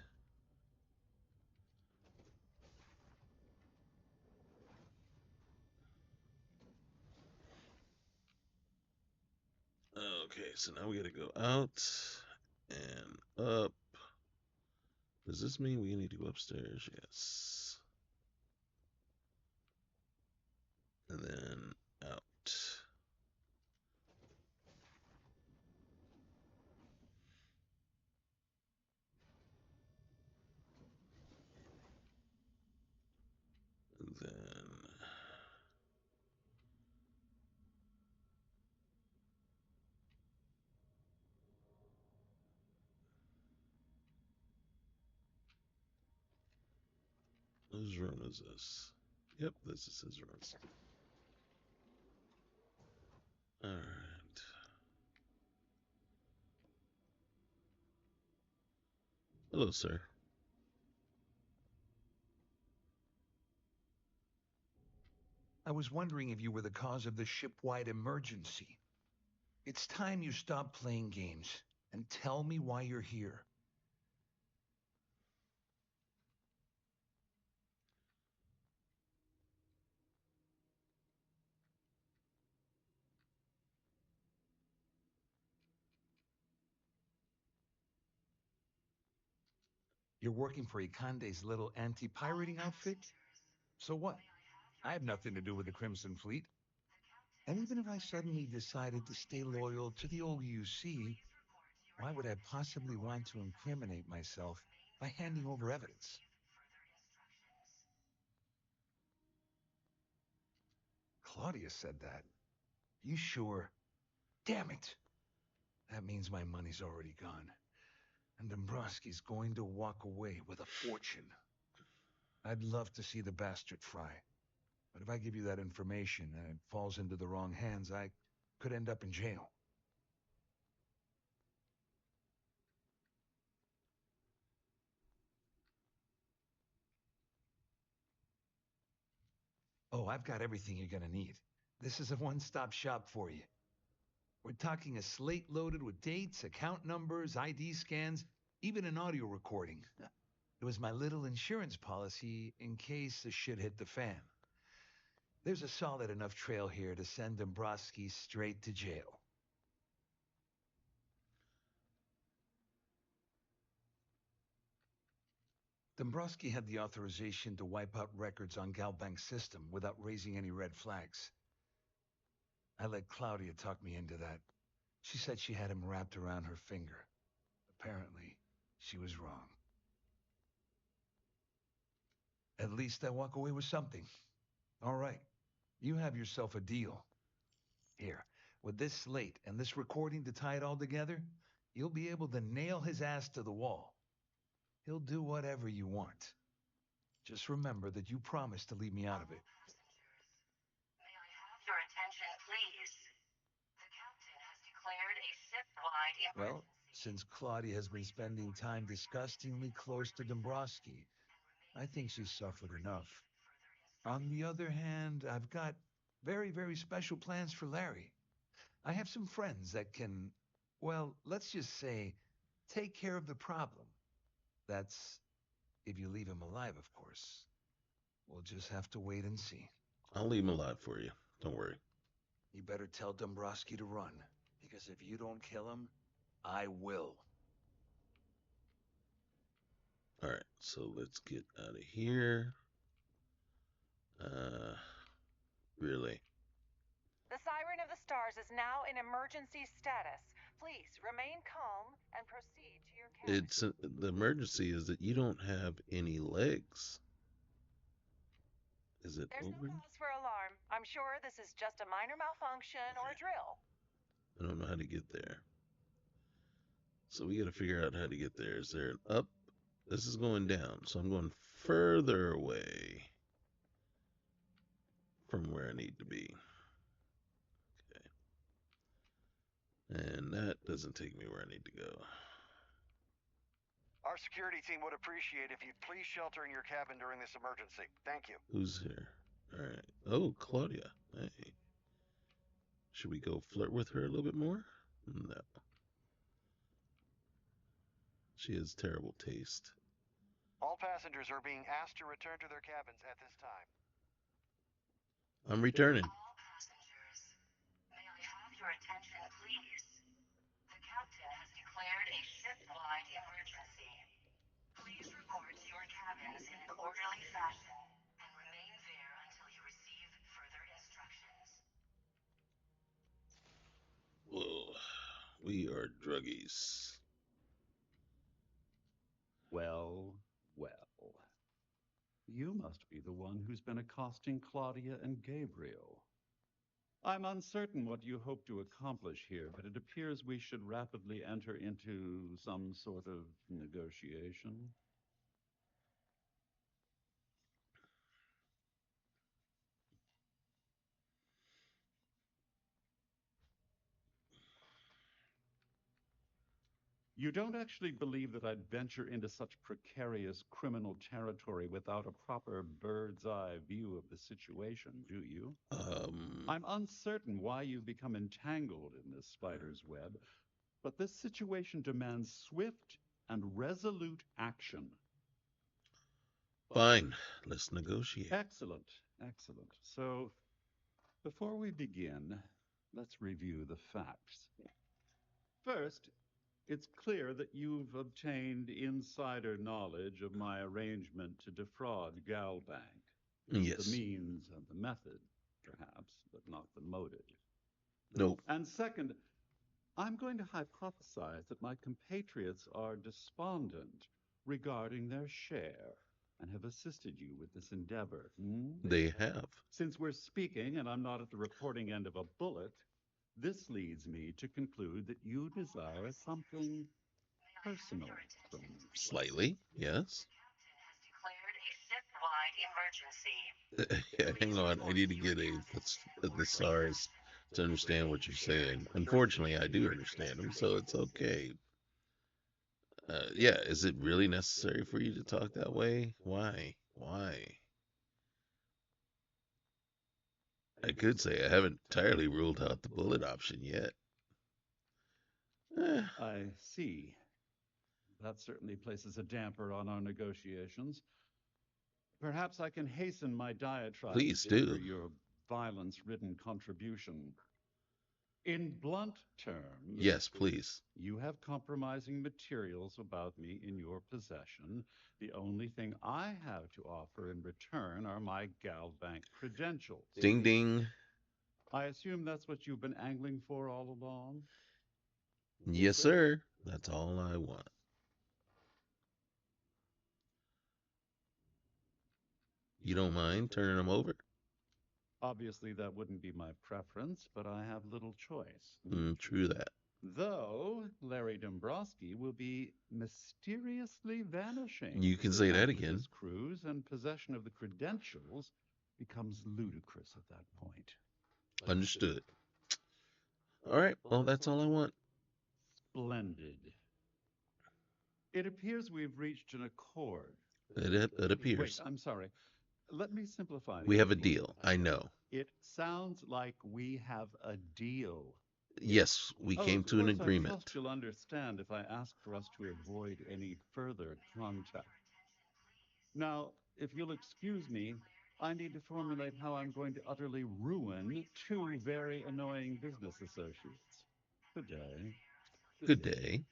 Okay, so now we got to go out and up. Does this mean we need to go upstairs? Yes. And then out. And then. Whose room is this? Yep, this is his room. All right. Hello, sir. I was wondering if you were the cause of the ship-wide emergency. It's time you stop playing games and tell me why you're here. You're working for Ikande's little anti-pirating outfit? So what? I have nothing to do with the Crimson Fleet. And even if I suddenly decided to stay loyal to the old UC, why would I possibly want to incriminate myself by handing over evidence? Claudia said that. You sure? Damn it! That means my money's already gone. And Dombrovsky's going to walk away with a fortune. I'd love to see the bastard fry. But if I give you that information and it falls into the wrong hands, I could end up in jail. Oh, I've got everything you're gonna need. This is a one-stop shop for you. We're talking a slate loaded with dates, account numbers, ID scans, even an audio recording. It was my little insurance policy in case the shit hit the fan. There's a solid enough trail here to send Dombrovsky straight to jail. Dombrovsky had the authorization to wipe out records on Galbank's system without raising any red flags. I let Claudia talk me into that. She said she had him wrapped around her finger. Apparently, she was wrong. At least I walk away with something. All right, you have yourself a deal. Here, with this slate and this recording to tie it all together, you'll be able to nail his ass to the wall. He'll do whatever you want. Just remember that you promised to leave me out of it. Your attention, please. The captain has declared a ship-wide emergency. Well, since Claudia has been spending time disgustingly close to Dombrovsky, I think she's suffered enough. On the other hand, I've got very, very special plans for Larry. I have some friends that can, well, let's just say, take care of the problem. That's if you leave him alive, of course. We'll just have to wait and see. I'll leave him alive for you. Don't worry. You better tell Dombrovsky to run, because if you don't kill him, I will. Alright, so let's get out of here. Really? The Siren of the Stars is now in emergency status. Please remain calm and proceed to your cabin. It's the emergency is that you don't have any legs. Is it There's over? no cause for alarm. I'm sure this is just a minor malfunction or a drill. I don't know how to get there. So we got to figure out how to get there. Is there an up? This is going down, so I'm going further away from where I need to be. Okay. And that doesn't take me where I need to go. Our security team would appreciate if you'd please shelter in your cabin during this emergency. Thank you. Who's here? All right. Oh, Claudia. Hey. Should we go flirt with her a little bit more? No. She has terrible taste. All passengers are being asked to return to their cabins at this time. I'm returning. All passengers, may I have your attention, please? The captain has declared a ship-wide emergency. Please report to your cabins in an orderly fashion and remain there until you receive further instructions. Whoa. We are druggies. Well, well. You must be the one who's been accosting Claudia and Gabriel. I'm uncertain what you hope to accomplish here, but it appears we should rapidly enter into some sort of negotiation. You don't actually believe that I'd venture into such precarious criminal territory without a proper bird's eye view of the situation, do you? I'm uncertain why you've become entangled in this spider's web, but this situation demands swift and resolute action. Fine. Let's negotiate. Excellent, excellent. So, before we begin, let's review the facts. First, it's clear that you've obtained insider knowledge of my arrangement to defraud Galbank. Yes. The means and the method, perhaps, but not the motive. Nope. And second, I'm going to hypothesize that my compatriots are despondent regarding their share and have assisted you with this endeavor. They have. Since we're speaking and I'm not at the reporting end of a bullet, This leads me to conclude that you desire something personal from me. Slightly, yes. Declared a ship-wide emergency. Yeah, hang on. I need to get a thesaurus to understand what you're saying. Unfortunately, I do understand them, so it's okay. Yeah, is it really necessary for you to talk that way? Why? Why? I could say I haven't entirely ruled out the bullet option yet. I see. That certainly places a damper on our negotiations. Perhaps I can hasten my diatribe Please to hear do. your violence-ridden contribution. In blunt terms, Yes, please. you have compromising materials about me in your possession. The only thing I have to offer in return are my GalBank credentials. Ding ding. I assume that's what you've been angling for all along? Yes, sir. That's all I want. You don't mind turning them over? Obviously, that wouldn't be my preference, but I have little choice. True that. Though Larry Dombrovsky will be mysteriously vanishing. You can say that after again. This cruise and possession of the credentials becomes ludicrous at that point. Understood. All right. Well, that's all I want. Splendid. It appears we've reached an accord. It appears. Wait, I'm sorry. Let me simplify. We have a deal. I know. It sounds like we have a deal. Yes, we came to an agreement. I trust you'll understand if I ask for us to avoid any further contact. Now, if you'll excuse me, I need to formulate how I'm going to utterly ruin two very annoying business associates. Good day. Good day.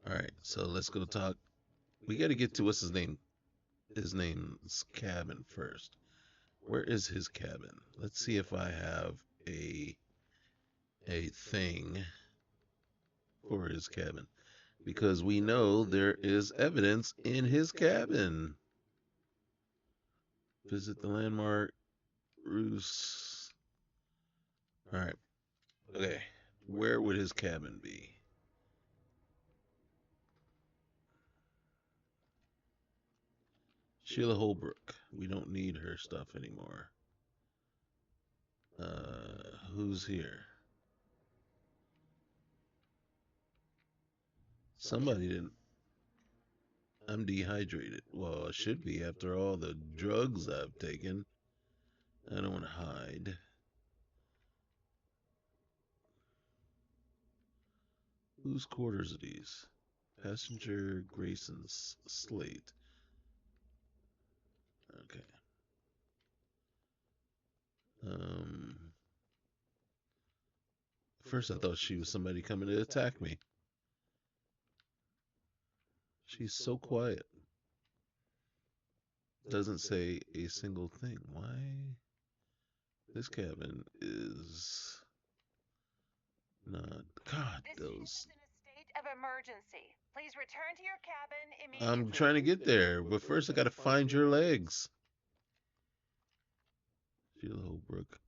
All right, so let's go talk. We got to get to what's his name. His name's cabin first. Where is his cabin? Let's see if I have a thing for his cabin, because we know there is evidence in his cabin. Visit the landmark, Roos. All right. Okay. Where would his cabin be? Sheila Holbrook. We don't need her stuff anymore. Who's here? Somebody didn't. I'm dehydrated. Well, I should be after all the drugs I've taken. I don't want to hide. Whose quarters are these? Passenger Grayson's slate. Okay. First I thought she was somebody coming to attack me. She's so quiet. Doesn't say a single thing. Why? This cabin is not. God, those. State of emergency. Please return to your cabin immediately. I'm trying to get there, but first I gotta find your legs. Sheila Holbrook.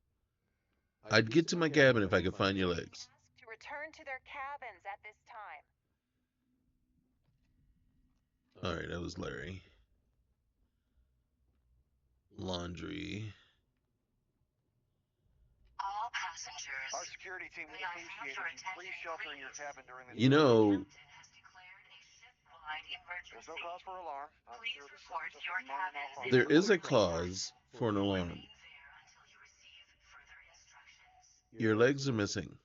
I'd get to my cabin if I could find your legs. To return to their cabins at this time. Alright, that was Larry. Laundry. All passengers. Our security team would appreciate it. Please shelter in your cabin during this. You know, There's no cause for alarm. Please report your cabins. there is a cause for an alarm. Your legs are missing.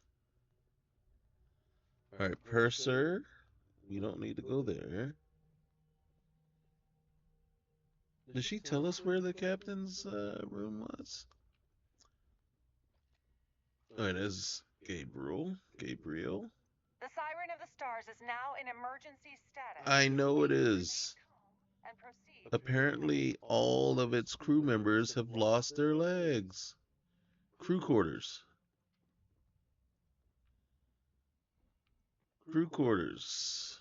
Alright, purser. We don't need to go there. Did she tell us where the captain's room was? Alright, there's Gabriel. Gabriel. The Siren of the Stars is now in emergency status. I know it is. And proceed. Apparently, all of its crew members have lost their legs. Crew quarters. Crew quarters.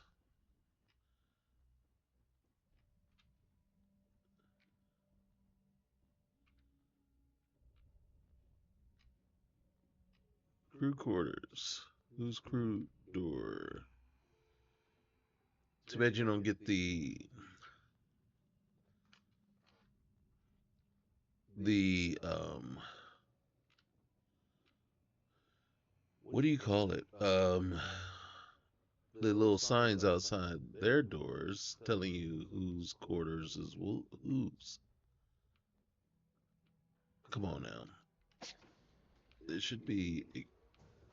Crew quarters. Who's crew door? Too bad you don't get the what do you call it? The little signs outside their doors telling you whose quarters is whose. Come on now. It should be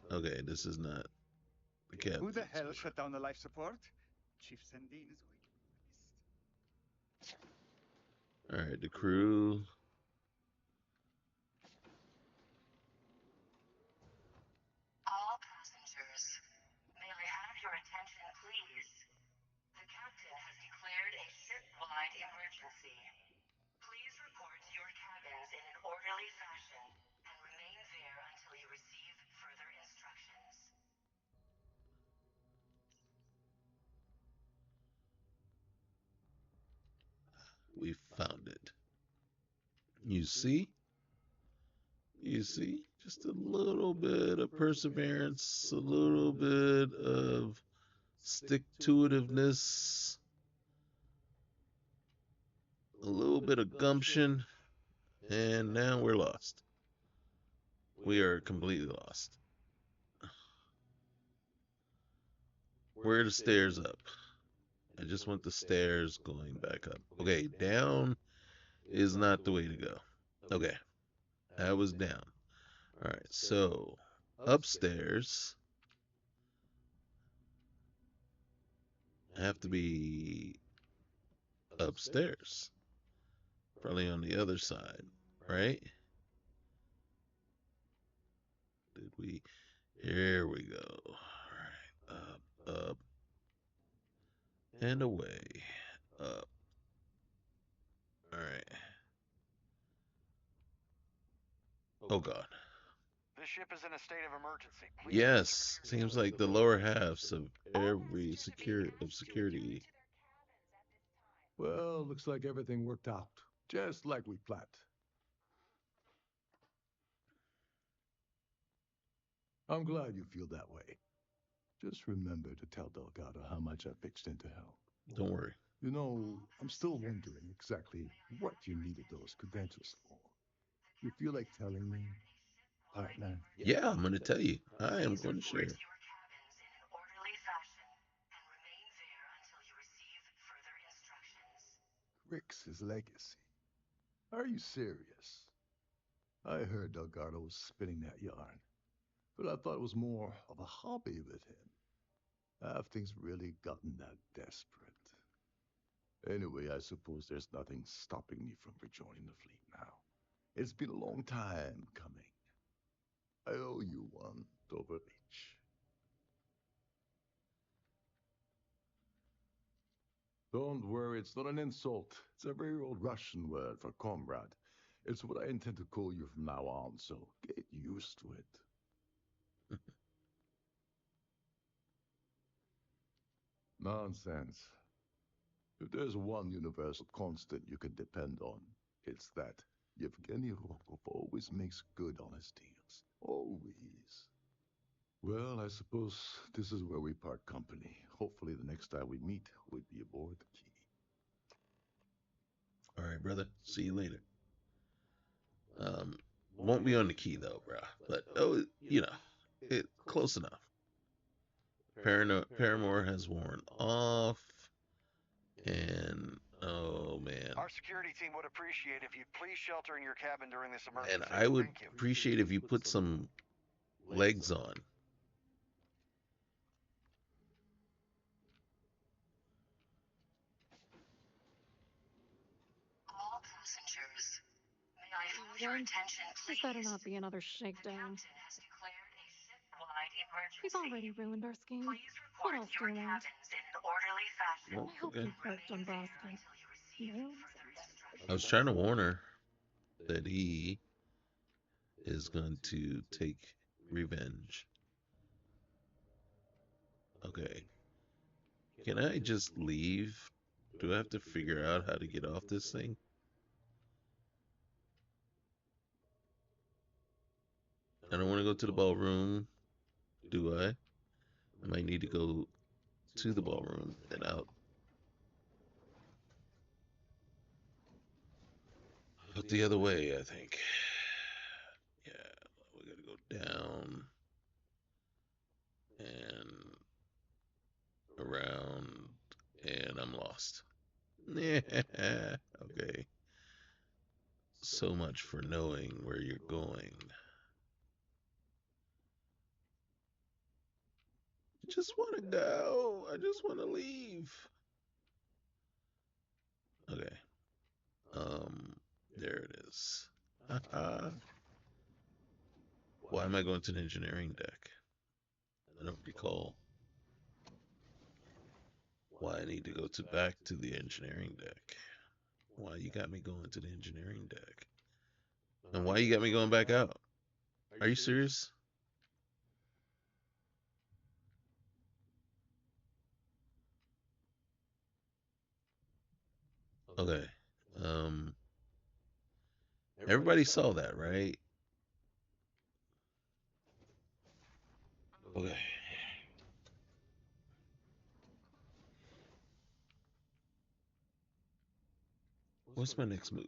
okay. This is not the captain. Who the hell shut down the life support? Chief Sandine is going. All right, the crew. All passengers, may I have your attention, please? The captain has declared a ship-wide emergency. Please report to your cabins in an orderly fashion and remain there until you receive further instructions. We found it. You see? You see? Just a little bit of perseverance, a little bit of stick-to-itiveness, a little bit of gumption, and now we're lost. We are completely lost. Where are the stairs up? I just want the stairs going back up. Okay, down is not the way to go. Okay, that was down. All right, so upstairs have to be upstairs. Probably on the other side, right? Did we? Here we go. All right, up, and away. Up. All right. Oh God. This ship is in a state of emergency. Yes, seems like the lower halves of every security. Well, looks like everything worked out, just like we planned. I'm glad you feel that way. Just remember to tell Delgado how much I pitched into hell. Don't worry. You know, I'm still wondering exactly what you needed those credentials for. You feel like telling me, partner? Yeah, I'm going to tell you. I am going to share. Orderly fashion and remain there until you receive further instructions. Rick's legacy. Are you serious? I heard Delgado was spinning that yarn, but I thought it was more of a hobby with him. Have things really gotten that desperate? Anyway, I suppose there's nothing stopping me from rejoining the fleet now. It's been a long time coming. I owe you one, Dombrovsky. Don't worry, it's not an insult. It's a very old Russian word for comrade. It's what I intend to call you from now on, so get used to it. Nonsense. If there's one universal constant you can depend on, it's that Yevgeny Rokov always makes good on his deals. Always. Well, I suppose this is where we part company. Hopefully the next time we meet, we'll be aboard the Key. All right, brother. See you later. Won't be on the Key though, bro. But it's close enough. Paramore has worn off, and oh man. Our security team would appreciate if you'd please shelter in your cabin during this emergency. And I would appreciate if you put some legs on. All passengers, may I have your attention, This please? better not be another shakedown. Has declared a ship-wide emergency. We've already ruined our scheme. Please What report else to do your you want? cabins in an orderly fashion. Well, I hope okay. you hurt Dombrovsky. I was trying to warn her that he is going to take revenge. Okay. Can I just leave? Do I have to figure out how to get off this thing? I don't want to go to the ballroom. Do I? I might need to go to the ballroom and out. But the other way, I think. Yeah, we gotta go down and around, and I'm lost. Yeah, okay. So much for knowing where you're going. I just want to go. I just want to leave. Okay. There it is. Why am I going to the engineering deck? I don't recall why I need to go back to the engineering deck. Why you got me going to the engineering deck? And why you got me going back out? Are you serious? Okay. Everybody saw that, right? Okay. What's my next move?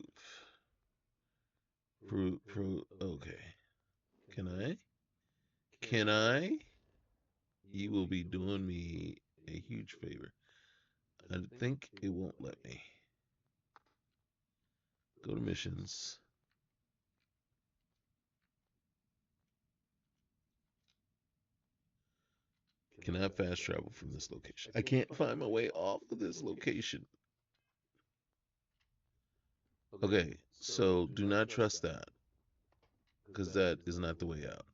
Okay. Can I? Can I? You will be doing me a huge favor. I think it won't let me. Go to missions. Can I fast travel from this location? I can't find my way off of this location. Okay, so do not trust that, because that is not the way out.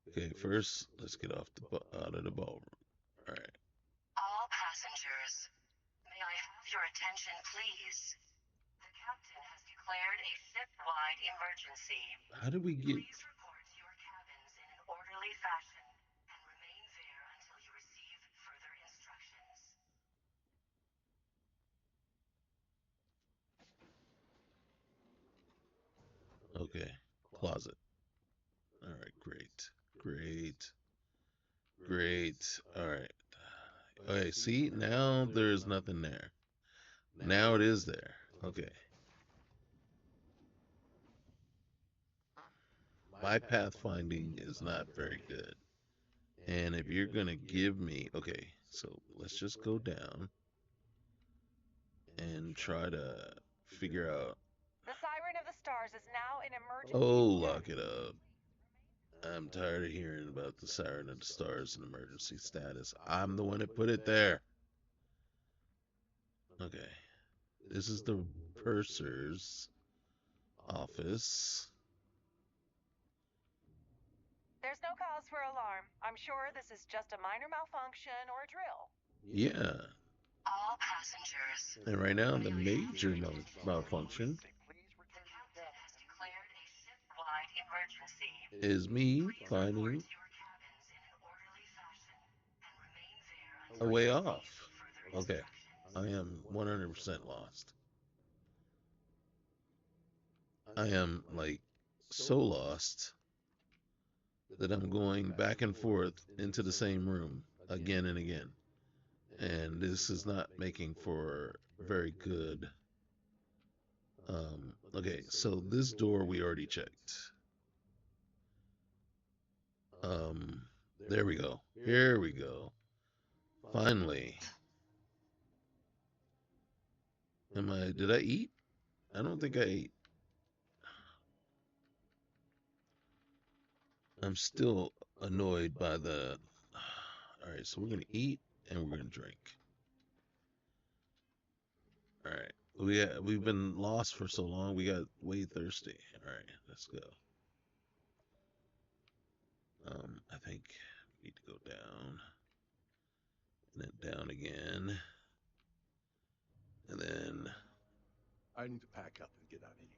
Okay, first let's get out of the ballroom. All right. All passengers, may I have your attention, please? The captain has declared a ship-wide emergency. How did we get? Please report to your cabins in an orderly fashion and remain there until you receive further instructions. Okay, closet. All right, great, great, great. All right. Okay, see, now there's nothing there. Now it is there. Okay. My pathfinding is not very good. And if you're going to give me, okay, so let's just go down and try to figure out. The Siren of the Stars is now in emergency. Oh, lock it up. I'm tired of hearing about the Siren of the Stars and emergency status. I'm the one that put it there. Okay. This is the purser's office. There's no cause for alarm. I'm sure this is just a minor malfunction or a drill. Yeah. All passengers. And right now, the major malfunction is me finding a way off. Okay. I am 100% lost. I am like so lost that I'm going back and forth into the same room again and again. And this is not making for very good. Okay, so this door we already checked. There we go. Here we go. Finally. Did I eat? I don't think I ate. I'm still annoyed by the. All right, so we're gonna eat and we're gonna drink. All right, we've been lost for so long. We got way thirsty. All right, let's go. I think we need to go down and then down again, and then I need to pack up and get out of here.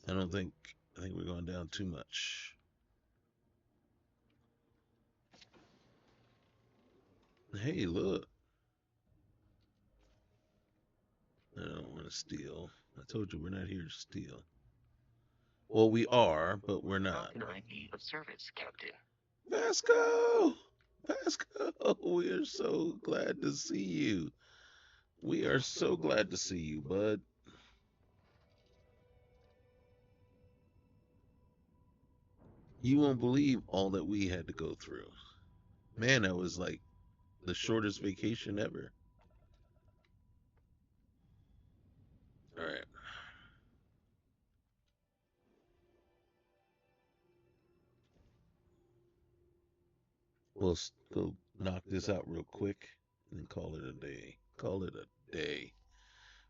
I don't think I think we're going down too much. Hey, look. I don't want to steal. I told you we're not here to steal. Well, we are, but we're How not. can I be of service, Captain? Vasco! Vasco! We are so glad to see you. We are so glad to see you, bud. You won't believe all that we had to go through. Man, that was like the shortest vacation ever. All right. We'll go knock this out real quick and call it a day. Call it a day.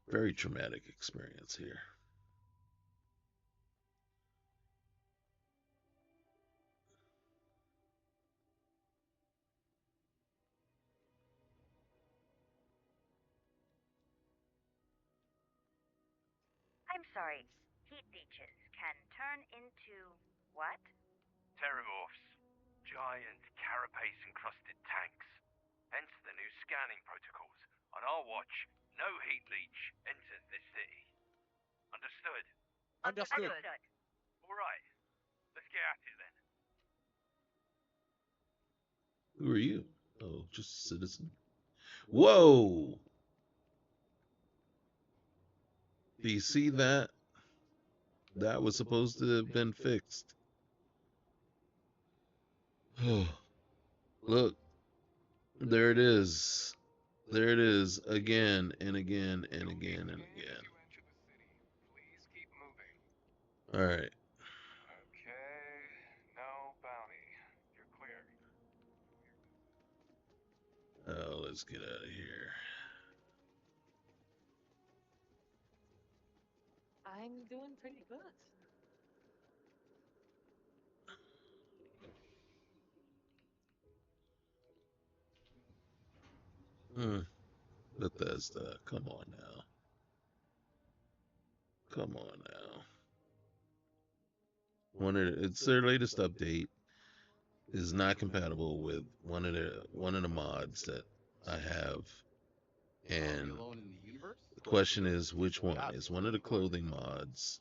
Very traumatic experience here. I'm sorry. Heat leeches can turn into what? Terramorphs. Giant carapace-encrusted tanks. Hence the new scanning protocols. On our watch, no heat leech enters this city. Understood? Understood. All right. Let's get at it then. Who are you? Oh, just a citizen. Whoa! Do you see that? That was supposed to have been fixed. Oh, look, there it is. There it is again and again and again and again. All right. Okay. No bounty. You're clear. Oh, let's get out of here. I'm doing pretty good. Bethesda, come on now. Come on now. It's their latest update is not compatible with one of the mods that I have, and the question is which one is one of the clothing mods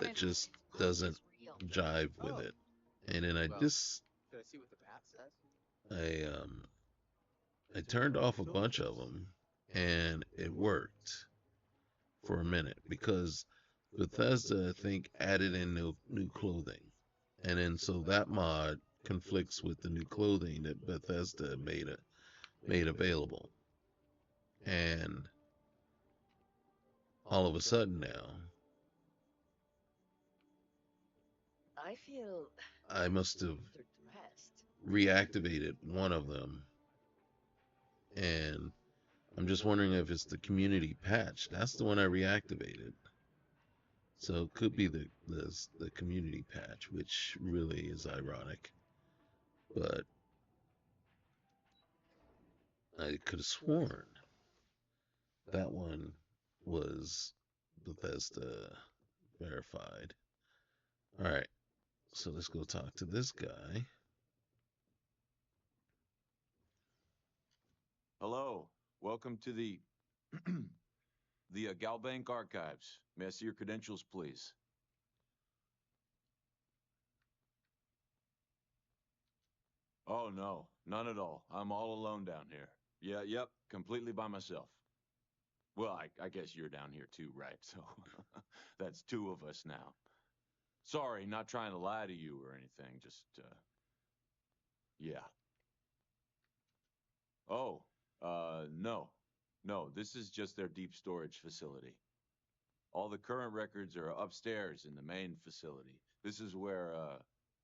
that just doesn't jive with it, and then Should I see what the bat says? I turned off a bunch of them, and it worked for a minute because Bethesda, I think, added in new clothing, and then so that mod conflicts with the new clothing that Bethesda made available, and all of a sudden now, I feel I must have depressed. reactivated one of them, and I'm just wondering if it's the community patch. That's the one I reactivated. So it could be the community patch, which really is ironic. But I could have sworn that one was Bethesda verified. All right, so let's go talk to this guy. Hello, welcome to the Galbank Archives. May I see your credentials, please? Oh no, none at all. I'm all alone down here. Yep, completely by myself. Well, I guess you're down here too, right? So that's two of us now. Sorry, not trying to lie to you or anything, just, yeah. Oh, no. No, this is just their deep storage facility. All the current records are upstairs in the main facility. This is where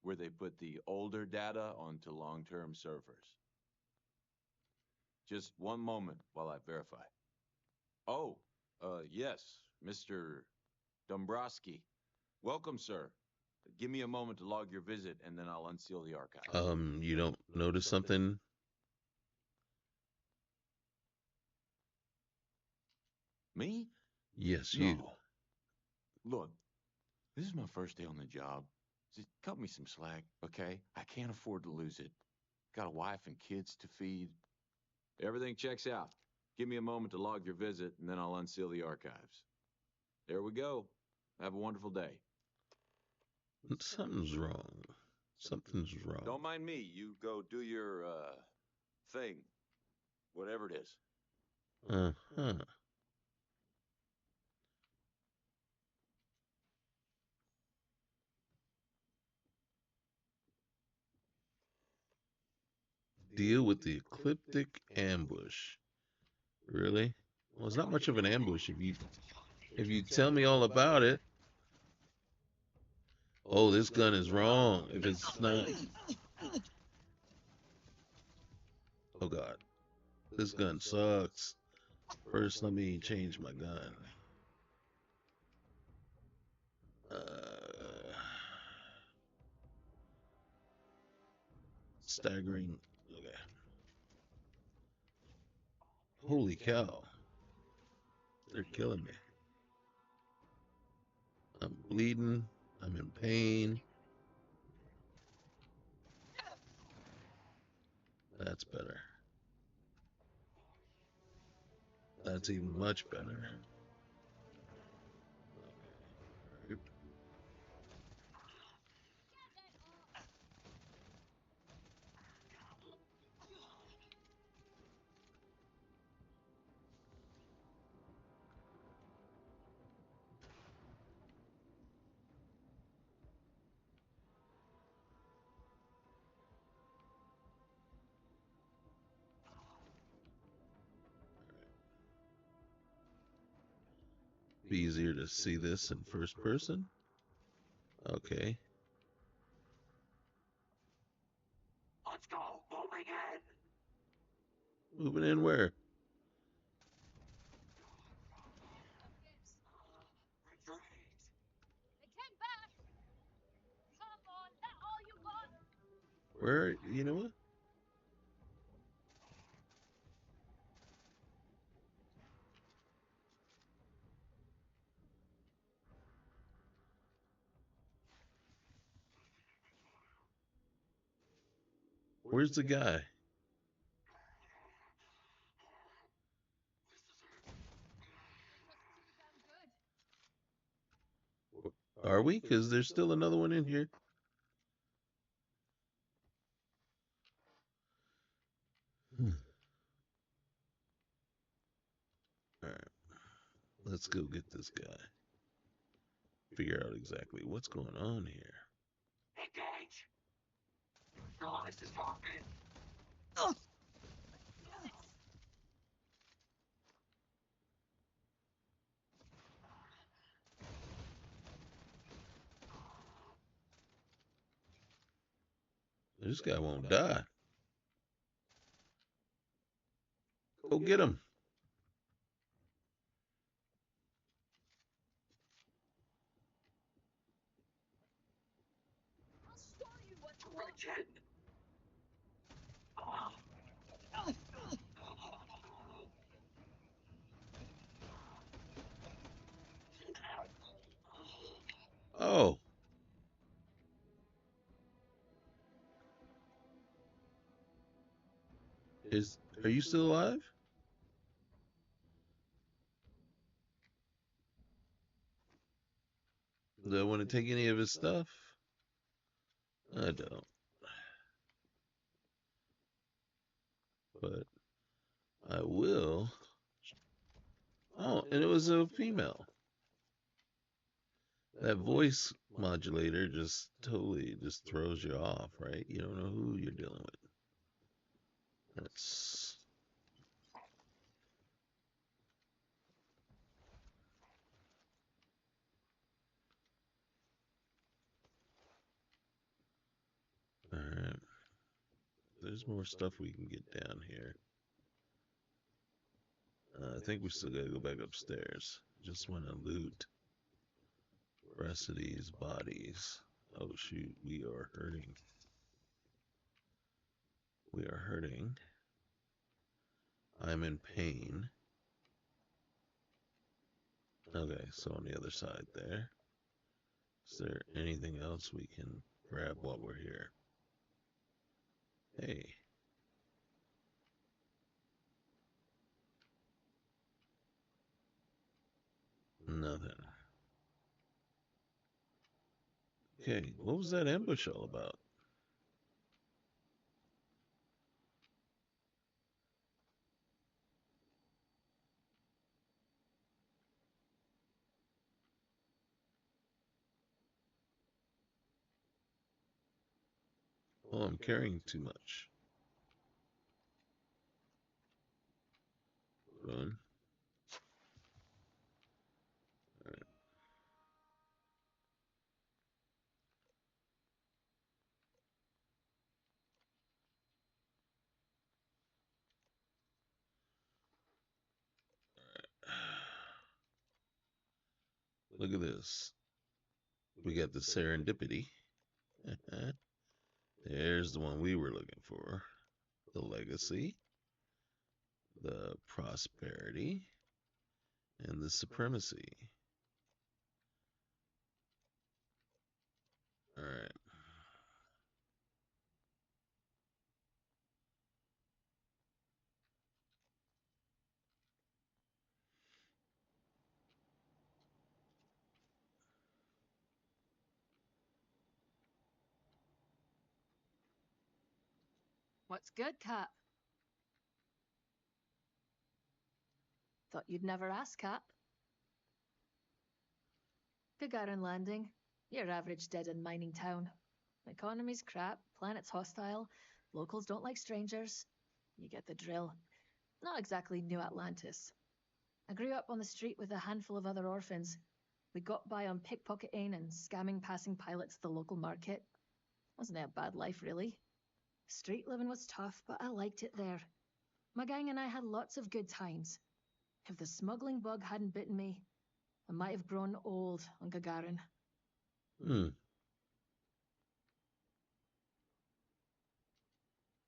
they put the older data onto long-term servers. Just one moment while I verify. Oh, yes, Mr. Dombrovsky. Welcome, sir. Give me a moment to log your visit, and then I'll unseal the archive. You don't notice something? Me? Yes, you. No. Look, this is my first day on the job. Just cut me some slack, okay? I can't afford to lose it. Got a wife and kids to feed. Everything checks out. Give me a moment to log your visit, and then I'll unseal the archives. There we go. Have a wonderful day. Something's wrong. Something's wrong. Don't mind me. You go do your, thing. Whatever it is. Uh-huh. Deal with the ecliptic ambush. Really? Well, it's not much of an ambush if you tell me all about it. Oh, this gun is wrong. If it's not. Oh God, this gun sucks. First, let me change my gun. Staggering. Okay. Holy cow. They're killing me. I'm bleeding. I'm in pain. That's better. That's even much better. Okay. Be easier to see this in first person. Okay. Let's go. Moving in. Moving in where? Where? You know what? Where's the guy? Are we? Because there's still another one in here. All right. Let's go get this guy. Figure out exactly what's going on here. Engage. No, this is talking. This guy won't die. Go get him. Oh. Are you still alive? Do I want to take any of his stuff? I don't. But I will. Oh, and it was a female. That voice modulator just totally just throws you off, right? You don't know who you're dealing with. That's all right. There's more stuff we can get down here. I think we still gotta go back upstairs. Just want to loot the rest of these bodies. Oh shoot, we are hurting. We are hurting. I'm in pain. Okay, so on the other side there. Is there anything else we can grab while we're here? Hey. Nothing. Okay, what was that ambush all about? Oh, I'm carrying too much. Run. Look at this. We got the serendipity. There's the one we were looking for. The legacy, the prosperity, and the supremacy. All right. What's good, Cap? Thought you'd never ask, Cap. Gagarin Landing. Your average dead-end mining town. Economy's crap, planet's hostile, locals don't like strangers. You get the drill. Not exactly New Atlantis. I grew up on the street with a handful of other orphans. We got by on pickpocketing and scamming passing pilots at the local market. Wasn't it a bad life, really? Street living was tough, but I liked it there. My gang and I had lots of good times. If the smuggling bug hadn't bitten me, I might have grown old on Gagarin.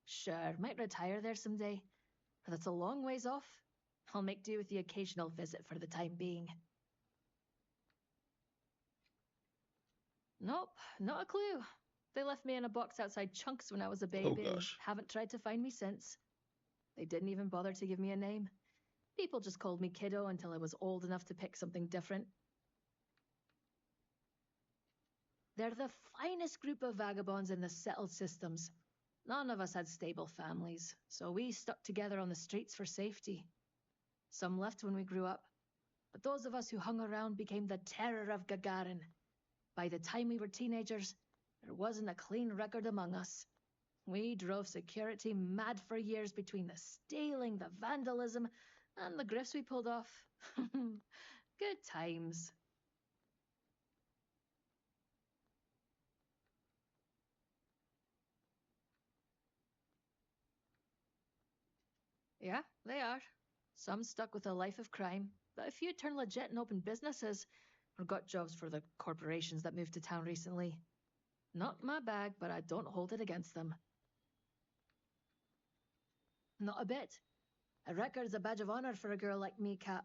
Sure, might retire there someday, but that's a long ways off. I'll make do with the occasional visit for the time being. Nope, not a clue. They left me in a box outside Chunks when I was a baby and haven't tried to find me since. They didn't even bother to give me a name. People just called me Kiddo until I was old enough to pick something different. They're the finest group of vagabonds in the settled systems. None of us had stable families, so we stuck together on the streets for safety. Some left when we grew up, but those of us who hung around became the terror of Gagarin. By the time we were teenagers, there wasn't a clean record among us. We drove security mad for years between the stealing, the vandalism, and the grifts we pulled off. Good times. Yeah, they are. Some stuck with a life of crime, but a few turned legit and opened businesses, or got jobs for the corporations that moved to town recently. Not my bag, but I don't hold it against them. Not a bit. A record's a badge of honor for a girl like me, Cap.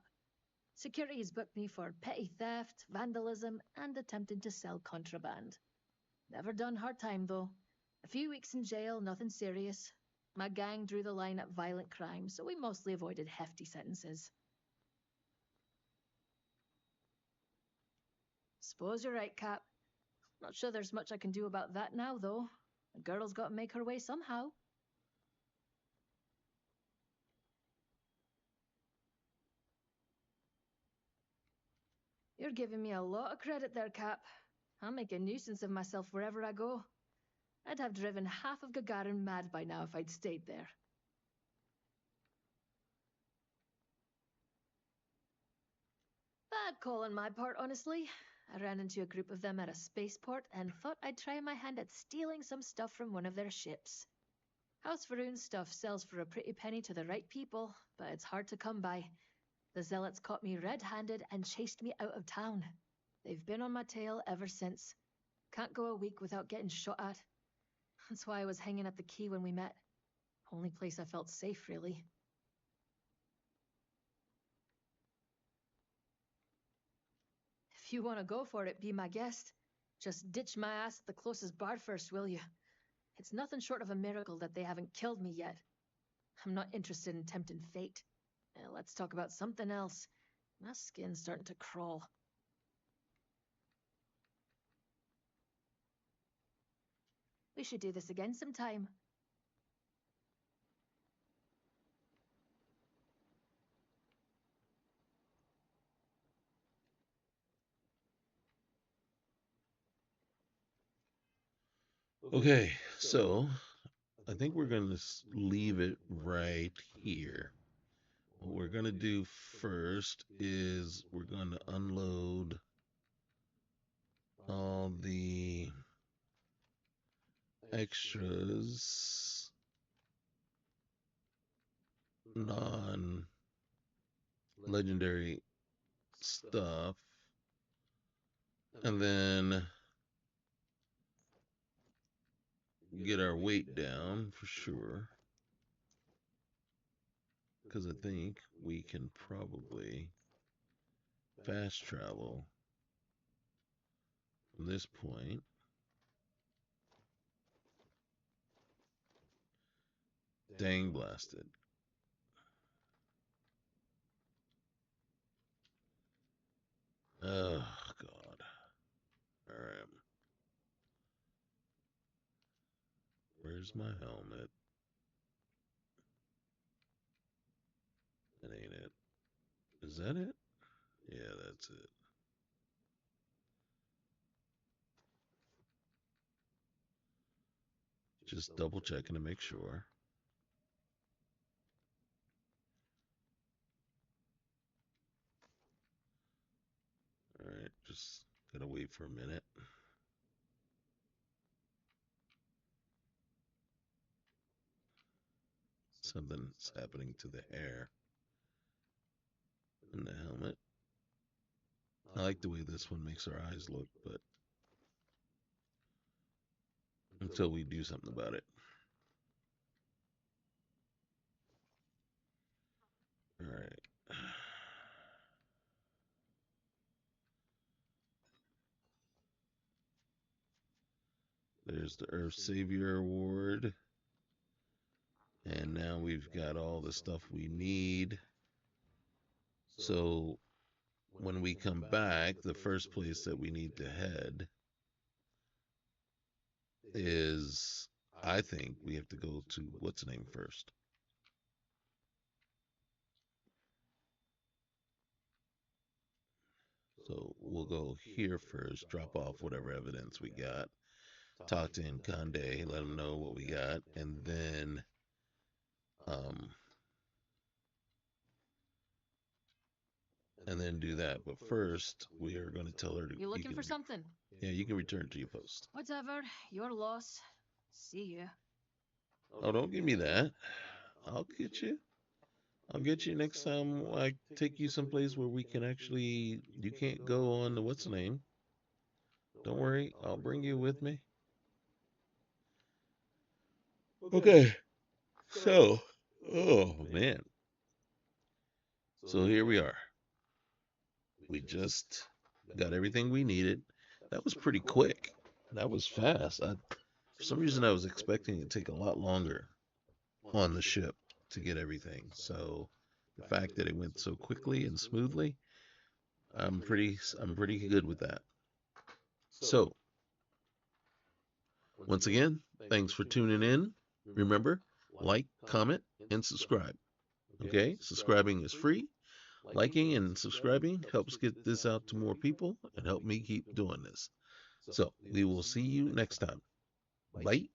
Security has booked me for petty theft, vandalism, and attempting to sell contraband. Never done hard time, though. A few weeks in jail, nothing serious. My gang drew the line at violent crime, so we mostly avoided hefty sentences. Suppose you're right, Cap. Not sure there's much I can do about that now, though. A girl's got to make her way somehow. You're giving me a lot of credit there, Cap. I'll make a nuisance of myself wherever I go. I'd have driven half of Gagarin mad by now if I'd stayed there. Bad call on my part, honestly. I ran into a group of them at a spaceport and thought I'd try my hand at stealing some stuff from one of their ships. House Varun stuff sells for a pretty penny to the right people, but it's hard to come by. The zealots caught me red-handed and chased me out of town. They've been on my tail ever since. Can't go a week without getting shot at. That's why I was hanging at the quay when we met. Only place I felt safe, really. If you want to go for it, be my guest. Just ditch my ass at the closest bar first, will you? It's nothing short of a miracle that they haven't killed me yet. I'm not interested in tempting fate. Let's talk about something else. My skin's starting to crawl. We should do this again sometime. Okay, so I think we're going to leave it right here. What we're going to do first is we're going to unload all the extras, non legendary stuff, and then get our weight down for sure. Because I think we can probably fast travel from this point. Dang blasted. Oh, God. All right. Where's my helmet? That ain't it. Is that it? Yeah, that's it. Just double checking to make sure. All right, just gotta wait for a minute. Something's happening to the hair and the helmet. I like the way this one makes our eyes look, but until we do something about it. All right. There's the Earth Savior Award. And now we've got all the stuff we need. So when we come back, the first place that we need to head is, I think we have to go to what's the name first. So we'll go here first, drop off whatever evidence we got, talk to Nkande, let him know what we got, and then do that. But first, we are going to tell her to. You looking for something? Yeah, you can return to your post. Whatever. Your loss. See ya. Oh, don't give me that. I'll get you. I'll get you next time I take you someplace where we can actually. You can't go on the what's the name. Don't worry, I'll bring you with me. Okay. So, oh man. So here we are. We just got everything we needed. That was pretty quick. That was fast. For some reason, I was expecting it to take a lot longer on the ship to get everything. So the fact that it went so quickly and smoothly, I'm pretty good with that. So once again, thanks for tuning in. Remember, like, comment, and subscribe. Okay, subscribing is free. Liking and subscribing helps get this out to more people and help me keep doing this. So we will see you next time. Bye.